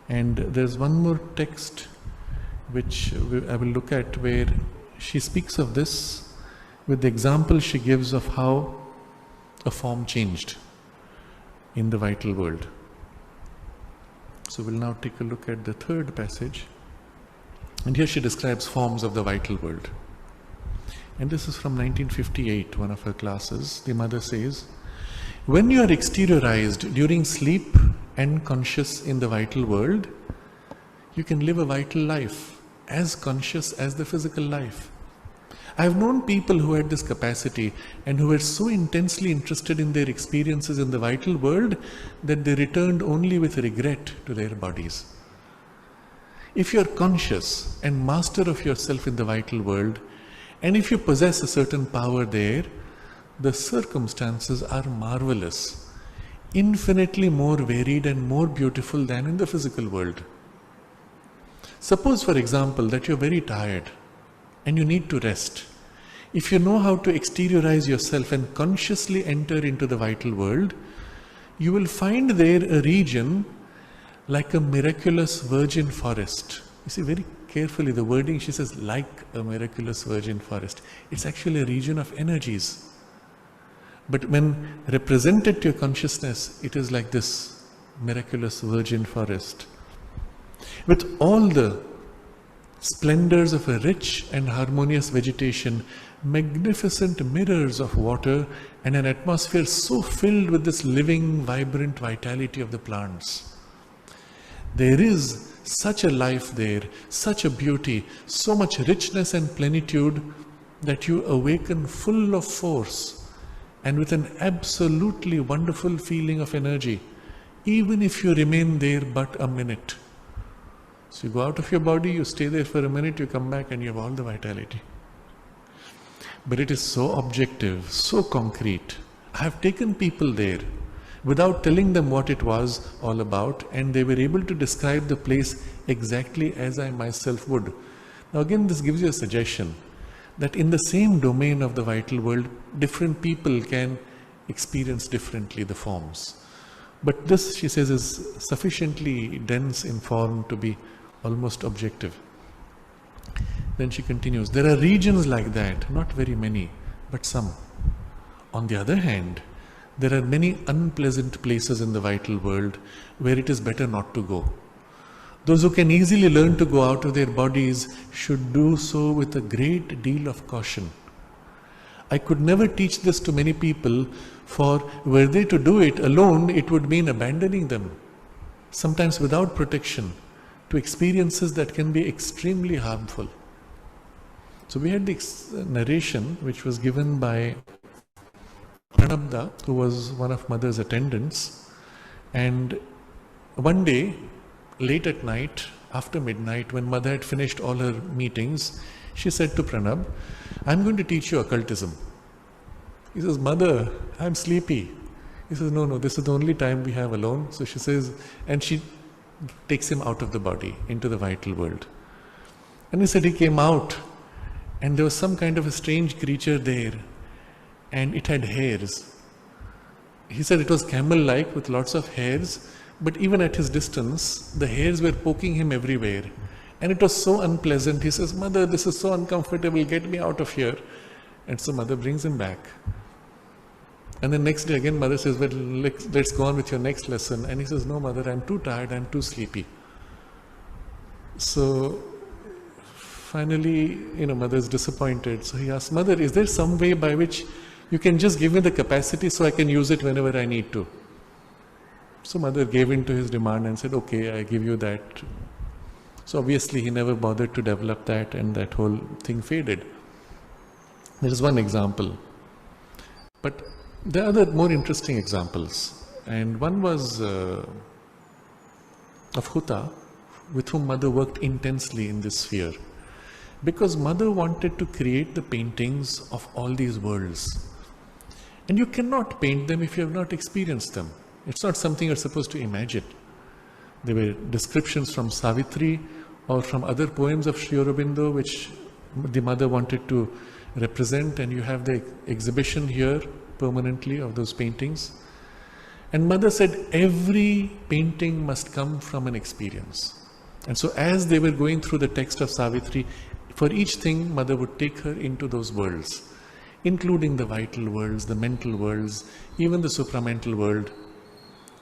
And there's one more text which I will look at where she speaks of this with the example she gives of how a form changed in the vital world. So we'll now take a look at the third passage. And here she describes forms of the vital world. And this is from 1958, one of her classes. The mother says, when you are exteriorized during sleep and conscious in the vital world, you can live a vital life. as conscious as the physical life. I have known people who had this capacity and who were so intensely interested in their experiences in the vital world that they returned only with regret to their bodies. If you are conscious and master of yourself in the vital world, and if you possess a certain power there, the circumstances are marvelous, infinitely more varied and more beautiful than in the physical world. Suppose, for example, that you're very tired and you need to rest. If you know how to exteriorize yourself and consciously enter into the vital world, you will find there a region like a miraculous virgin forest. You see very carefully the wording, she says, like a miraculous virgin forest. It's actually a region of energies. But when represented to your consciousness, it is like this miraculous virgin forest, with all the splendors of a rich and harmonious vegetation, magnificent mirrors of water, and an atmosphere so filled with this living, vibrant vitality of the plants. There is such a life there, such a beauty, so much richness and plenitude that you awaken full of force and with an absolutely wonderful feeling of energy, even if you remain there but a minute. So you go out of your body, you stay there for a minute, you come back and you have all the vitality. But it is so objective, so concrete. I have taken people there without telling them what it was all about, and they were able to describe the place exactly as I myself would. Now again, this gives you a suggestion that in the same domain of the vital world, different people can experience differently the forms. But this, she says, is sufficiently dense in form to be almost objective. Then she continues, there are regions like that, not very many, but some. On the other hand, there are many unpleasant places in the vital world where it is better not to go. Those who can easily learn to go out of their bodies should do so with a great deal of caution. I could never teach this to many people, for were they to do it alone, it would mean abandoning them, sometimes without protection, to experiences that can be extremely harmful. So we had this narration which was given by Pranabda, who was one of Mother's attendants, and one day, late at night, after midnight, when Mother had finished all her meetings, she said to Pranab, I'm going to teach you occultism. He says, Mother, I'm sleepy. He says, no, this is the only time we have alone. So she says, and she takes him out of the body, into the vital world. And he said he came out, and there was some kind of a strange creature there, and it had hairs. He said it was camel-like with lots of hairs, but even at his distance, the hairs were poking him everywhere. And it was so unpleasant. He says, Mother, this is so uncomfortable, get me out of here. And so Mother brings him back. And then next day again, Mother says, well, let's go on with your next lesson. And he says, no, Mother, I'm too tired, I'm too sleepy. So finally, Mother is disappointed. So he asks, Mother, is there some way by which you can just give me the capacity so I can use it whenever I need to? So Mother gave in to his demand and said, okay, I give you that. So obviously he never bothered to develop that, and that whole thing faded. There is one example. But there are other more interesting examples. And one was of Huta, with whom Mother worked intensely in this sphere. Because Mother wanted to create the paintings of all these worlds. And you cannot paint them if you have not experienced them. It's not something you're supposed to imagine. There were descriptions from Savitri or from other poems of Sri Aurobindo which the Mother wanted to represent, and you have the exhibition here permanently of those paintings. And Mother said every painting must come from an experience. And so as they were going through the text of Savitri, for each thing Mother would take her into those worlds, including the vital worlds, the mental worlds, even the supramental world.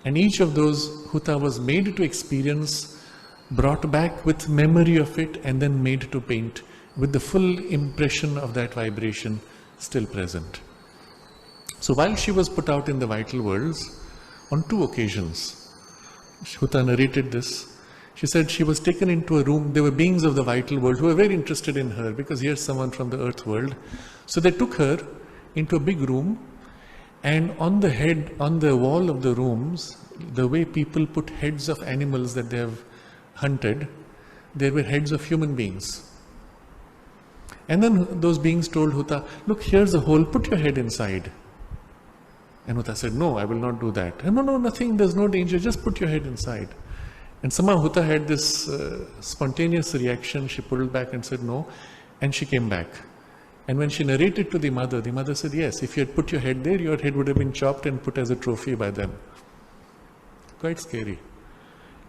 And each of those Huta was made to experience, brought back with memory of it, and then made to paint with the full impression of that vibration still present. So while she was put out in the vital worlds, on 2 occasions, Huta narrated this, She said she was taken into a room. There were beings of the vital world who were very interested in her because here's someone from the earth world. So they took her into a big room, and on the wall of the rooms, the way people put heads of animals that they have hunted, there were heads of human beings. And then those beings told Huta, look, here's a hole, put your head inside. And Huta said, no, I will not do that. And no, nothing, there's no danger, just put your head inside. And somehow Huta had this spontaneous reaction. She pulled back and said no, and she came back. And when she narrated to the mother said, yes, if you had put your head there, your head would have been chopped and put as a trophy by them. Quite scary.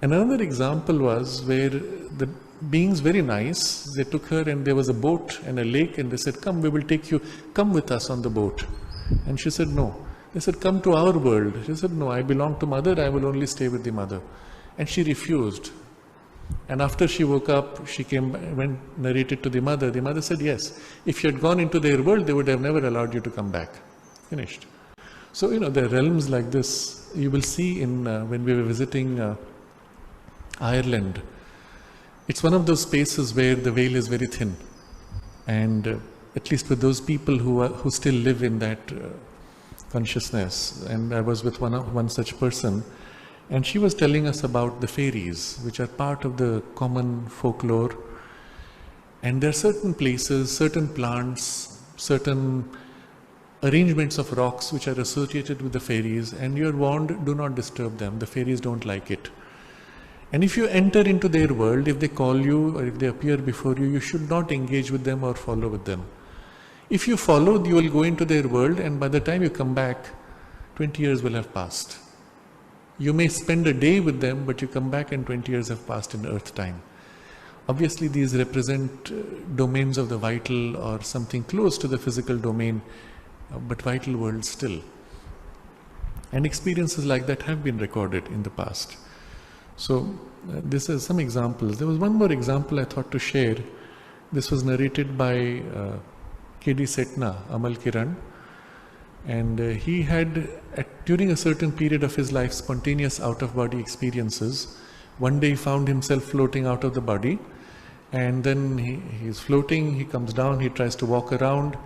And another example was where the beings, very nice, they took her and there was a boat and a lake, and they said, come, we will take you, come with us on the boat. And she said no. They said, come to our world. She said, no, I belong to mother, I will only stay with the mother. And she refused. And after she woke up, she went narrated to the mother. The mother said, yes, if you had gone into their world, they would have never allowed you to come back. Finished. So, there are realms like this. You will see when we were visiting Ireland, it's one of those spaces where the veil is very thin. And at least with those people who still live in that consciousness. And I was with one such person, and she was telling us about the fairies, which are part of the common folklore. And there are certain places, certain plants, certain arrangements of rocks which are associated with the fairies, and you are warned, do not disturb them. The fairies don't like it. And if you enter into their world, if they call you or if they appear before you, you should not engage with them or follow with them. If you follow, you will go into their world, and by the time you come back, 20 years will have passed. You may spend a day with them, but you come back and 20 years have passed in earth time. Obviously, these represent domains of the vital or something close to the physical domain, but vital world still. And experiences like that have been recorded in the past. So, this is some examples. There was one more example I thought to share. This was narrated by K.D. Setna, Amal Kiran. And he had, during a certain period of his life, spontaneous out-of-body experiences. One day he found himself floating out of the body, and then he's floating, he comes down, he tries to walk around,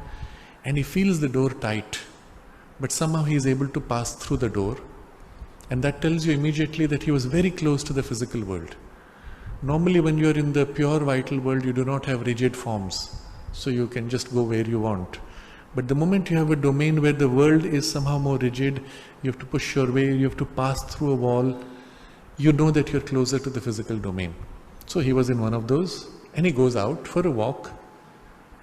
and he feels the door tight. But somehow he is able to pass through the door. And that tells you immediately that he was very close to the physical world. Normally when you are in the pure vital world, you do not have rigid forms, so you can just go where you want. But the moment you have a domain where the world is somehow more rigid, you have to push your way, you have to pass through a wall, you know that you're closer to the physical domain. So he was in one of those, and he goes out for a walk.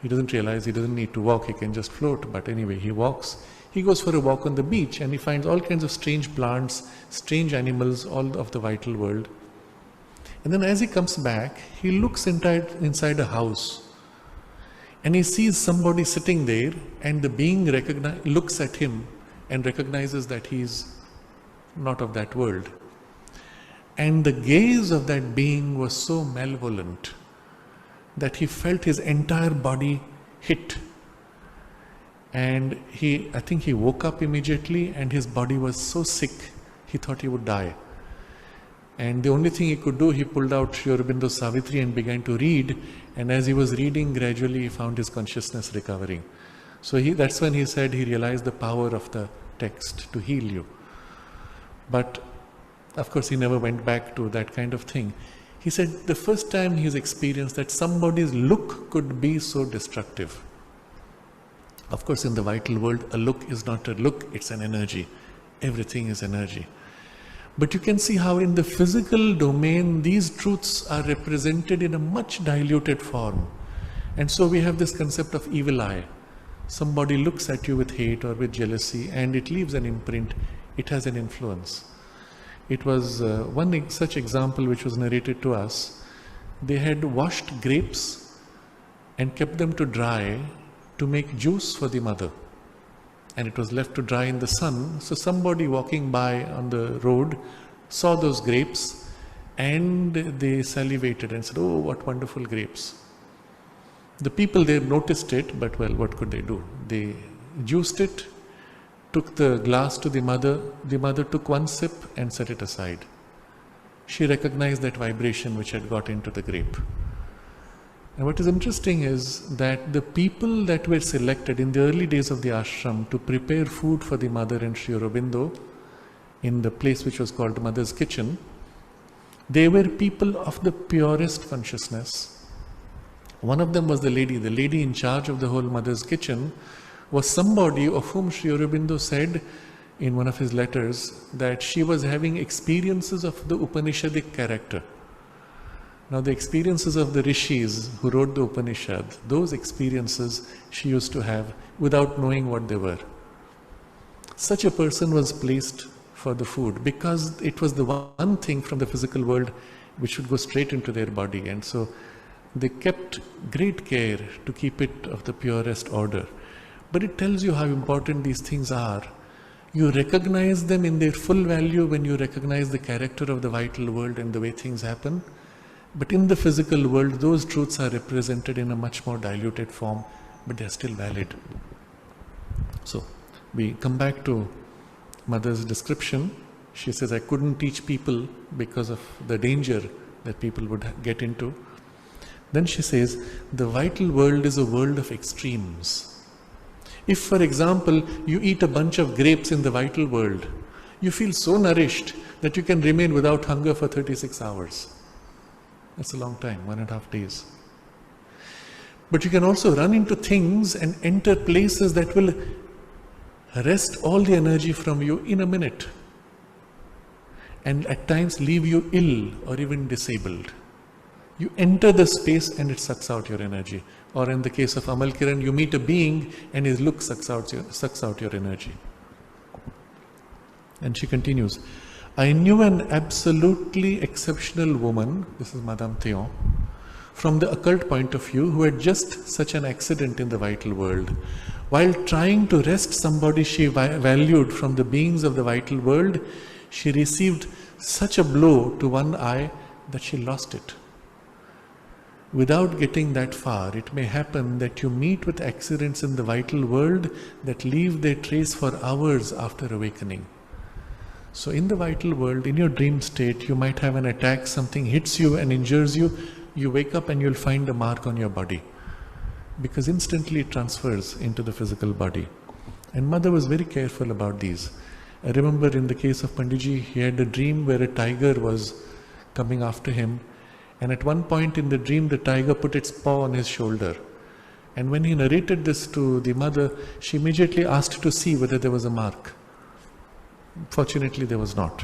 He doesn't realize he doesn't need to walk, he can just float, but anyway, he walks. He goes for a walk on the beach, and he finds all kinds of strange plants, strange animals, all of the vital world. And then as he comes back, he looks inside a house. And he sees somebody sitting there, and the being looks at him and recognizes that he's not of that world. And the gaze of that being was so malevolent that he felt his entire body hit. And I think he woke up immediately, and his body was so sick, he thought he would die. And the only thing he could do, he pulled out Sri Aurobindo's Savitri and began to read. And as he was reading, gradually he found his consciousness recovering. So that's when he said he realized the power of the text to heal you. But of course, he never went back to that kind of thing. He said the first time he's experienced that somebody's look could be so destructive. Of course, in the vital world, a look is not a look, it's an energy. Everything is energy. But you can see how in the physical domain, these truths are represented in a much diluted form. And so we have this concept of evil eye. Somebody looks at you with hate or with jealousy, and it leaves an imprint. It has an influence. It was one such example which was narrated to us. They had washed grapes and kept them to dry to make juice for the mother. And it was left to dry in the sun. So somebody walking by on the road saw those grapes, and they salivated and said, oh, what wonderful grapes. The people there noticed it, but well, what could they do? They juiced it, took the glass to the mother took one sip and set it aside. she recognized that vibration which had got into the grape. And what is interesting is that the people that were selected in the early days of the ashram to prepare food for the mother and Sri Aurobindo in the place which was called Mother's Kitchen, they were people of the purest consciousness. One of them was the lady in charge of the whole Mother's Kitchen was somebody of whom Sri Aurobindo said in one of his letters that she was having experiences of the Upanishadic character. Now the experiences of the rishis who wrote the Upanishad, those experiences she used to have without knowing what they were. Such a person was placed for the food because it was the one thing from the physical world which should go straight into their body, and so they kept great care to keep it of the purest order. But it tells you how important these things are. You recognize them in their full value when you recognize the character of the vital world and the way things happen. But in the physical world, those truths are represented in a much more diluted form, but they are still valid. So, we come back to Mother's description. She says, I couldn't teach people because of the danger that people would get into. Then she says, the vital world is a world of extremes. If, for example, you eat a bunch of grapes in the vital world, you feel so nourished that you can remain without hunger for 36 hours. That's a long time, 1.5 days. But you can also run into things and enter places that will wrest all the energy from you in a minute, and at times leave you ill or even disabled. You enter the space and it sucks out your energy. Or in the case of Amal Kiran, you meet a being and his look sucks out your energy. And she continues, I knew an absolutely exceptional woman, this is Madame Théon, from the occult point of view, who had just such an accident in the vital world. While trying to wrest somebody she valued from the beings of the vital world, she received such a blow to one eye that she lost it. Without getting that far, it may happen that you meet with accidents in the vital world that leave their trace for hours after awakening. So in the vital world, in your dream state, you might have an attack, something hits you and injures you, you wake up and you'll find a mark on your body, because instantly it transfers into the physical body. And Mother was very careful about these. I remember in the case of Panditji, he had a dream where a tiger was coming after him, and at one point in the dream, the tiger put its paw on his shoulder. And when he narrated this to the mother, she immediately asked to see whether there was a mark. Fortunately, there was not.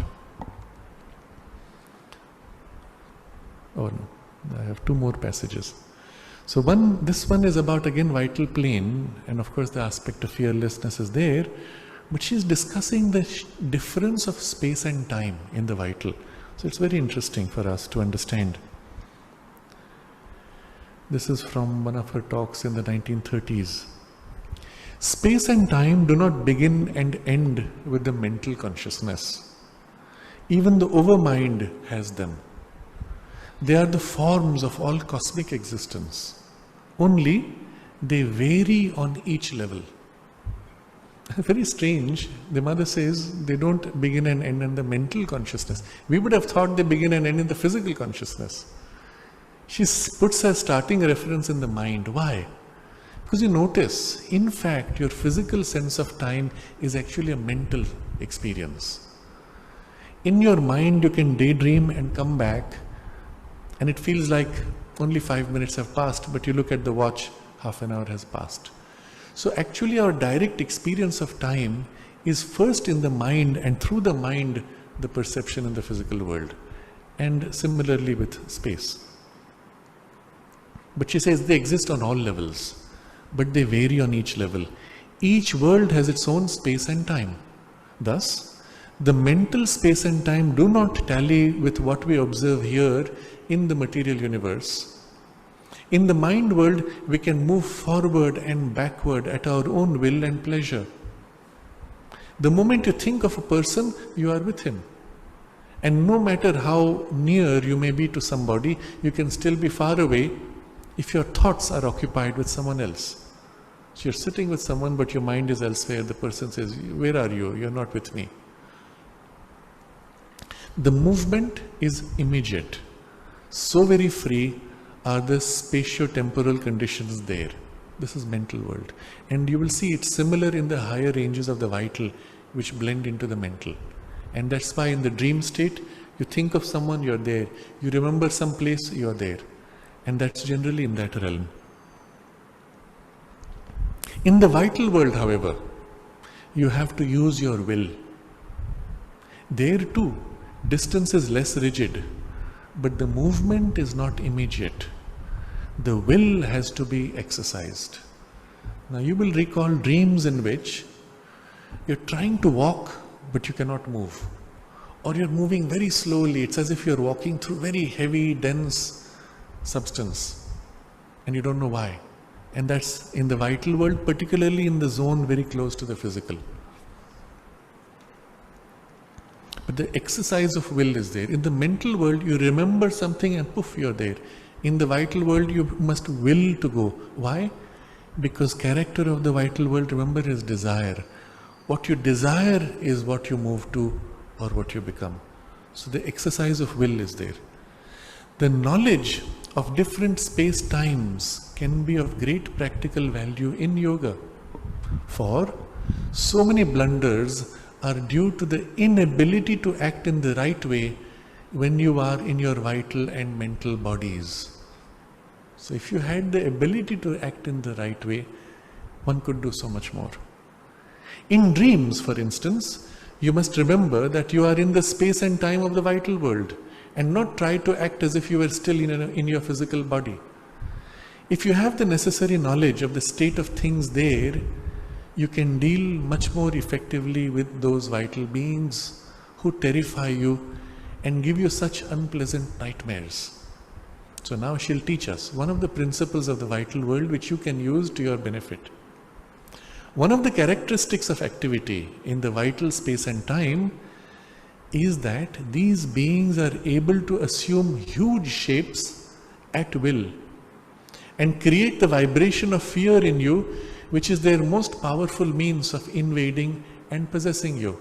Oh no, I have 2 more passages. So this one is about, again, vital plane, and of course the aspect of fearlessness is there, but she's discussing the difference of space and time in the vital. So it's very interesting for us to understand. This is from one of her talks in the 1930s. Space and time do not begin and end with the mental consciousness. Even the overmind has them. They are the forms of all cosmic existence. Only they vary on each level. Very strange. The mother says they don't begin and end in the mental consciousness. We would have thought they begin and end in the physical consciousness. She puts her starting reference in the mind. Why? Because you notice, in fact, your physical sense of time is actually a mental experience. In your mind, you can daydream and come back, and it feels like only 5 minutes have passed, but you look at the watch, half an hour has passed. So actually our direct experience of time is first in the mind, and through the mind, the perception in the physical world. And similarly with space. But she says they exist on all levels, but they vary on each level. Each world has its own space and time. Thus, the mental space and time do not tally with what we observe here in the material universe. In the mind world, we can move forward and backward at our own will and pleasure. The moment you think of a person, you are with him. And no matter how near you may be to somebody, you can still be far away if your thoughts are occupied with someone else. So you're sitting with someone, but your mind is elsewhere. The person says, where are you? You're not with me. The movement is immediate. So very free are the spatio-temporal conditions there. This is mental world. And you will see it's similar in the higher ranges of the vital, which blend into the mental. And that's why in the dream state, you think of someone, you're there. You remember some place, you're there. And that's generally in that realm. In the vital world, however, you have to use your will. There too, distance is less rigid, but the movement is not immediate. The will has to be exercised. Now you will recall dreams in which you're trying to walk, but you cannot move. Or you're moving very slowly. It's as if you're walking through very heavy, dense substance. And you don't know why. And that's in the vital world, particularly in the zone very close to the physical. But the exercise of will is there. In the mental world, you remember something and poof, you're there. In the vital world, you must will to go. Why? Because character of the vital world, remember, is desire. What you desire is what you move to or what you become. So the exercise of will is there. The knowledge of different space-times can be of great practical value in yoga. For so many blunders are due to the inability to act in the right way when you are in your vital and mental bodies. So if you had the ability to act in the right way, one could do so much more. In dreams, for instance, you must remember that you are in the space and time of the vital world and not try to act as if you were still in your physical body. If you have the necessary knowledge of the state of things there, you can deal much more effectively with those vital beings who terrify you and give you such unpleasant nightmares. So now she'll teach us one of the principles of the vital world which you can use to your benefit. One of the characteristics of activity in the vital space and time is that these beings are able to assume huge shapes at will and create the vibration of fear in you, which is their most powerful means of invading and possessing you.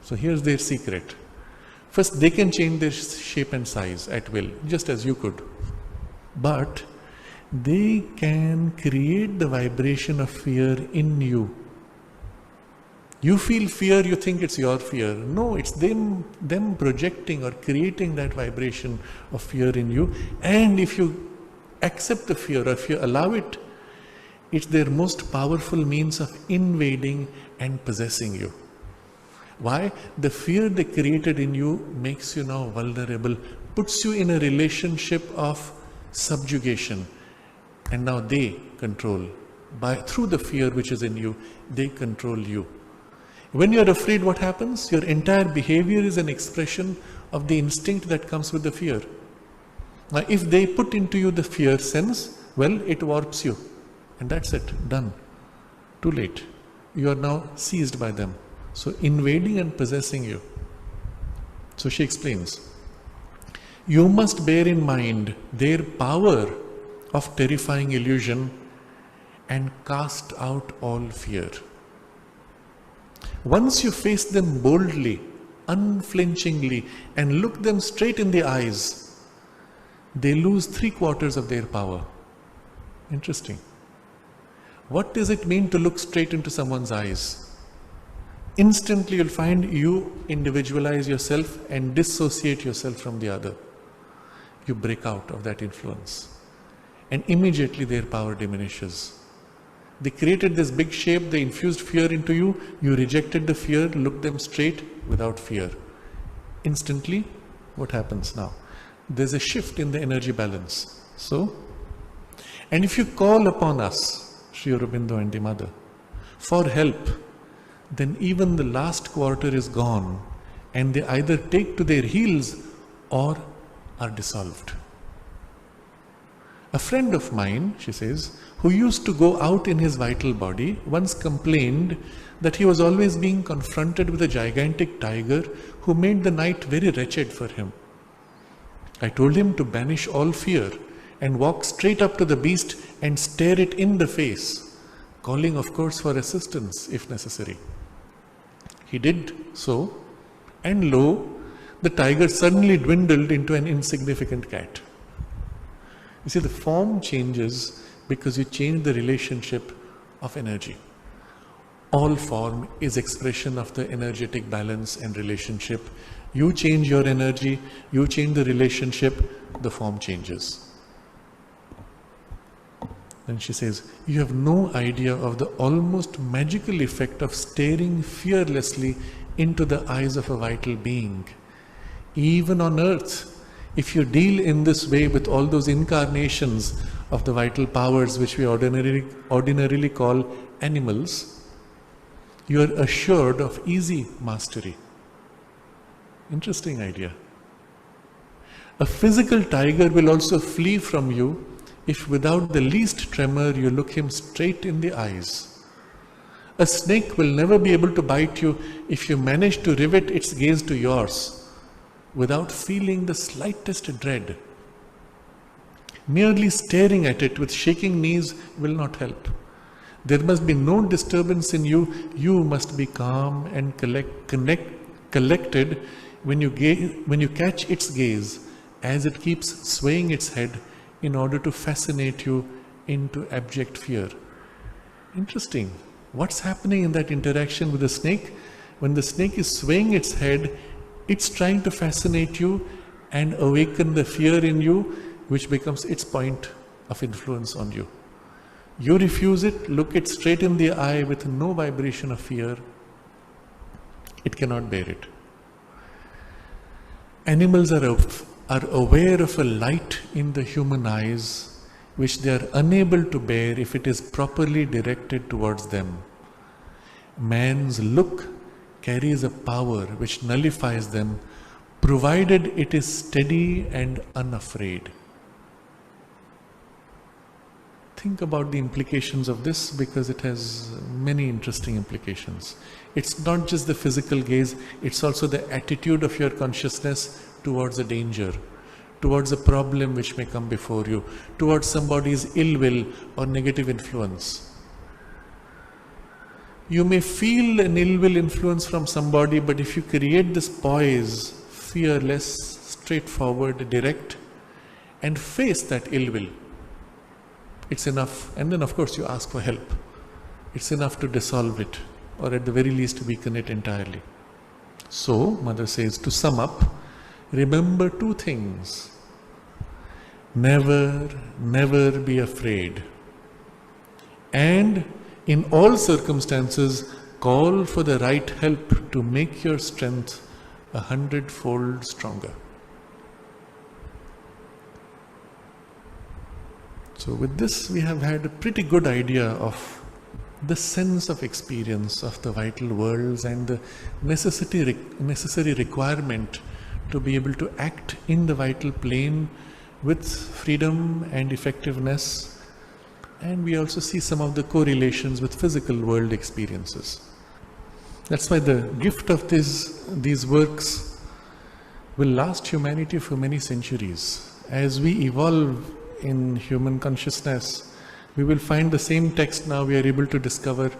So here's their secret. First, they can change their shape and size at will, just as you could. But they can create the vibration of fear in you. You feel fear, you think it's your fear. No, it's them projecting or creating that vibration of fear in you. And if you accept the fear, or if you allow it, it's their most powerful means of invading and possessing you. Why? The fear they created in you makes you now vulnerable, puts you in a relationship of subjugation. And now they control. Through the fear which is in you, they control you. When you're afraid, what happens? Your entire behavior is an expression of the instinct that comes with the fear. Now, if they put into you the fear sense, well, it warps you. And that's it, done. Too late. You are now seized by them. So, invading and possessing you. So she explains, you must bear in mind their power of terrifying illusion and cast out all fear. Once you face them boldly, unflinchingly, and look them straight in the eyes, they lose 3/4 of their power. Interesting. What does it mean to look straight into someone's eyes? Instantly you'll find you individualize yourself and dissociate yourself from the other. You break out of that influence. And immediately their power diminishes. They created this big shape, they infused fear into you, you rejected the fear, looked them straight without fear. Instantly, what happens now? There's a shift in the energy balance. And if you call upon us, Sri Aurobindo and the Mother, for help, then even the last quarter is gone and they either take to their heels or are dissolved. A friend of mine, she says, who used to go out in his vital body, once complained that he was always being confronted with a gigantic tiger who made the night very wretched for him. I told him to banish all fear and walk straight up to the beast and stare it in the face, calling of course for assistance if necessary. He did so, and lo, the tiger suddenly dwindled into an insignificant cat. You see, the form changes because you change the relationship of energy. All form is expression of the energetic balance and relationship. You change your energy, you change the relationship, the form changes. And she says, you have no idea of the almost magical effect of staring fearlessly into the eyes of a vital being. Even on earth, if you deal in this way with all those incarnations of the vital powers which we ordinarily call animals, you are assured of easy mastery. Interesting idea. A physical tiger will also flee from you if without the least tremor you look him straight in the eyes. A snake will never be able to bite you if you manage to rivet its gaze to yours without feeling the slightest dread. Merely staring at it with shaking knees will not help. There must be no disturbance in you. You must be calm and collected when you catch its gaze as it keeps swaying its head in order to fascinate you into abject fear. Interesting. What's happening in that interaction with the snake? When the snake is swaying its head, it's trying to fascinate you and awaken the fear in you, which becomes its point of influence on you. You refuse it, look it straight in the eye with no vibration of fear. It cannot bear it. Animals are aware of a light in the human eyes which they are unable to bear if it is properly directed towards them. Man's look carries a power which nullifies them, provided it is steady and unafraid. Think about the implications of this, because it has many interesting implications. It's not just the physical gaze, it's also the attitude of your consciousness towards a danger, towards a problem which may come before you, towards somebody's ill will or negative influence. You may feel an ill will influence from somebody, but if you create this poise, fearless, straightforward, direct, and face that ill will, it's enough. And then of course you ask for help. It's enough to dissolve it, or at the very least weaken it entirely. So, Mother says, to sum up, remember two things. Never, never be afraid. And in all circumstances, call for the right help to make your strength 100-fold stronger. So with this, we have had a pretty good idea of the sense of experience of the vital worlds and the necessary requirement to be able to act in the vital plane with freedom and effectiveness. And we also see some of the correlations with physical world experiences. That's why the gift of these works will last humanity for many centuries. As we evolve in human consciousness, we will find the same text now we are able to discover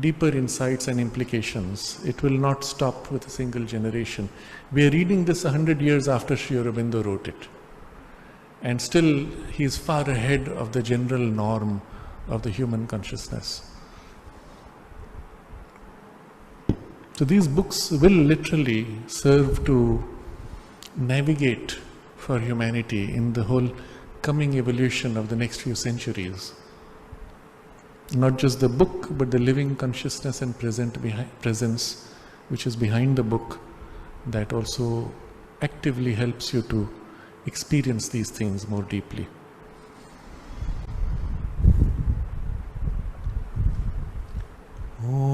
deeper insights and implications. It will not stop with a single generation. We are reading this 100 years after Sri Aurobindo wrote it. And still he is far ahead of the general norm of the human consciousness. So these books will literally serve to navigate for humanity in the whole coming evolution of the next few centuries. Not just the book, but the living consciousness and presence which is behind the book, that also actively helps you to experience these things more deeply. Om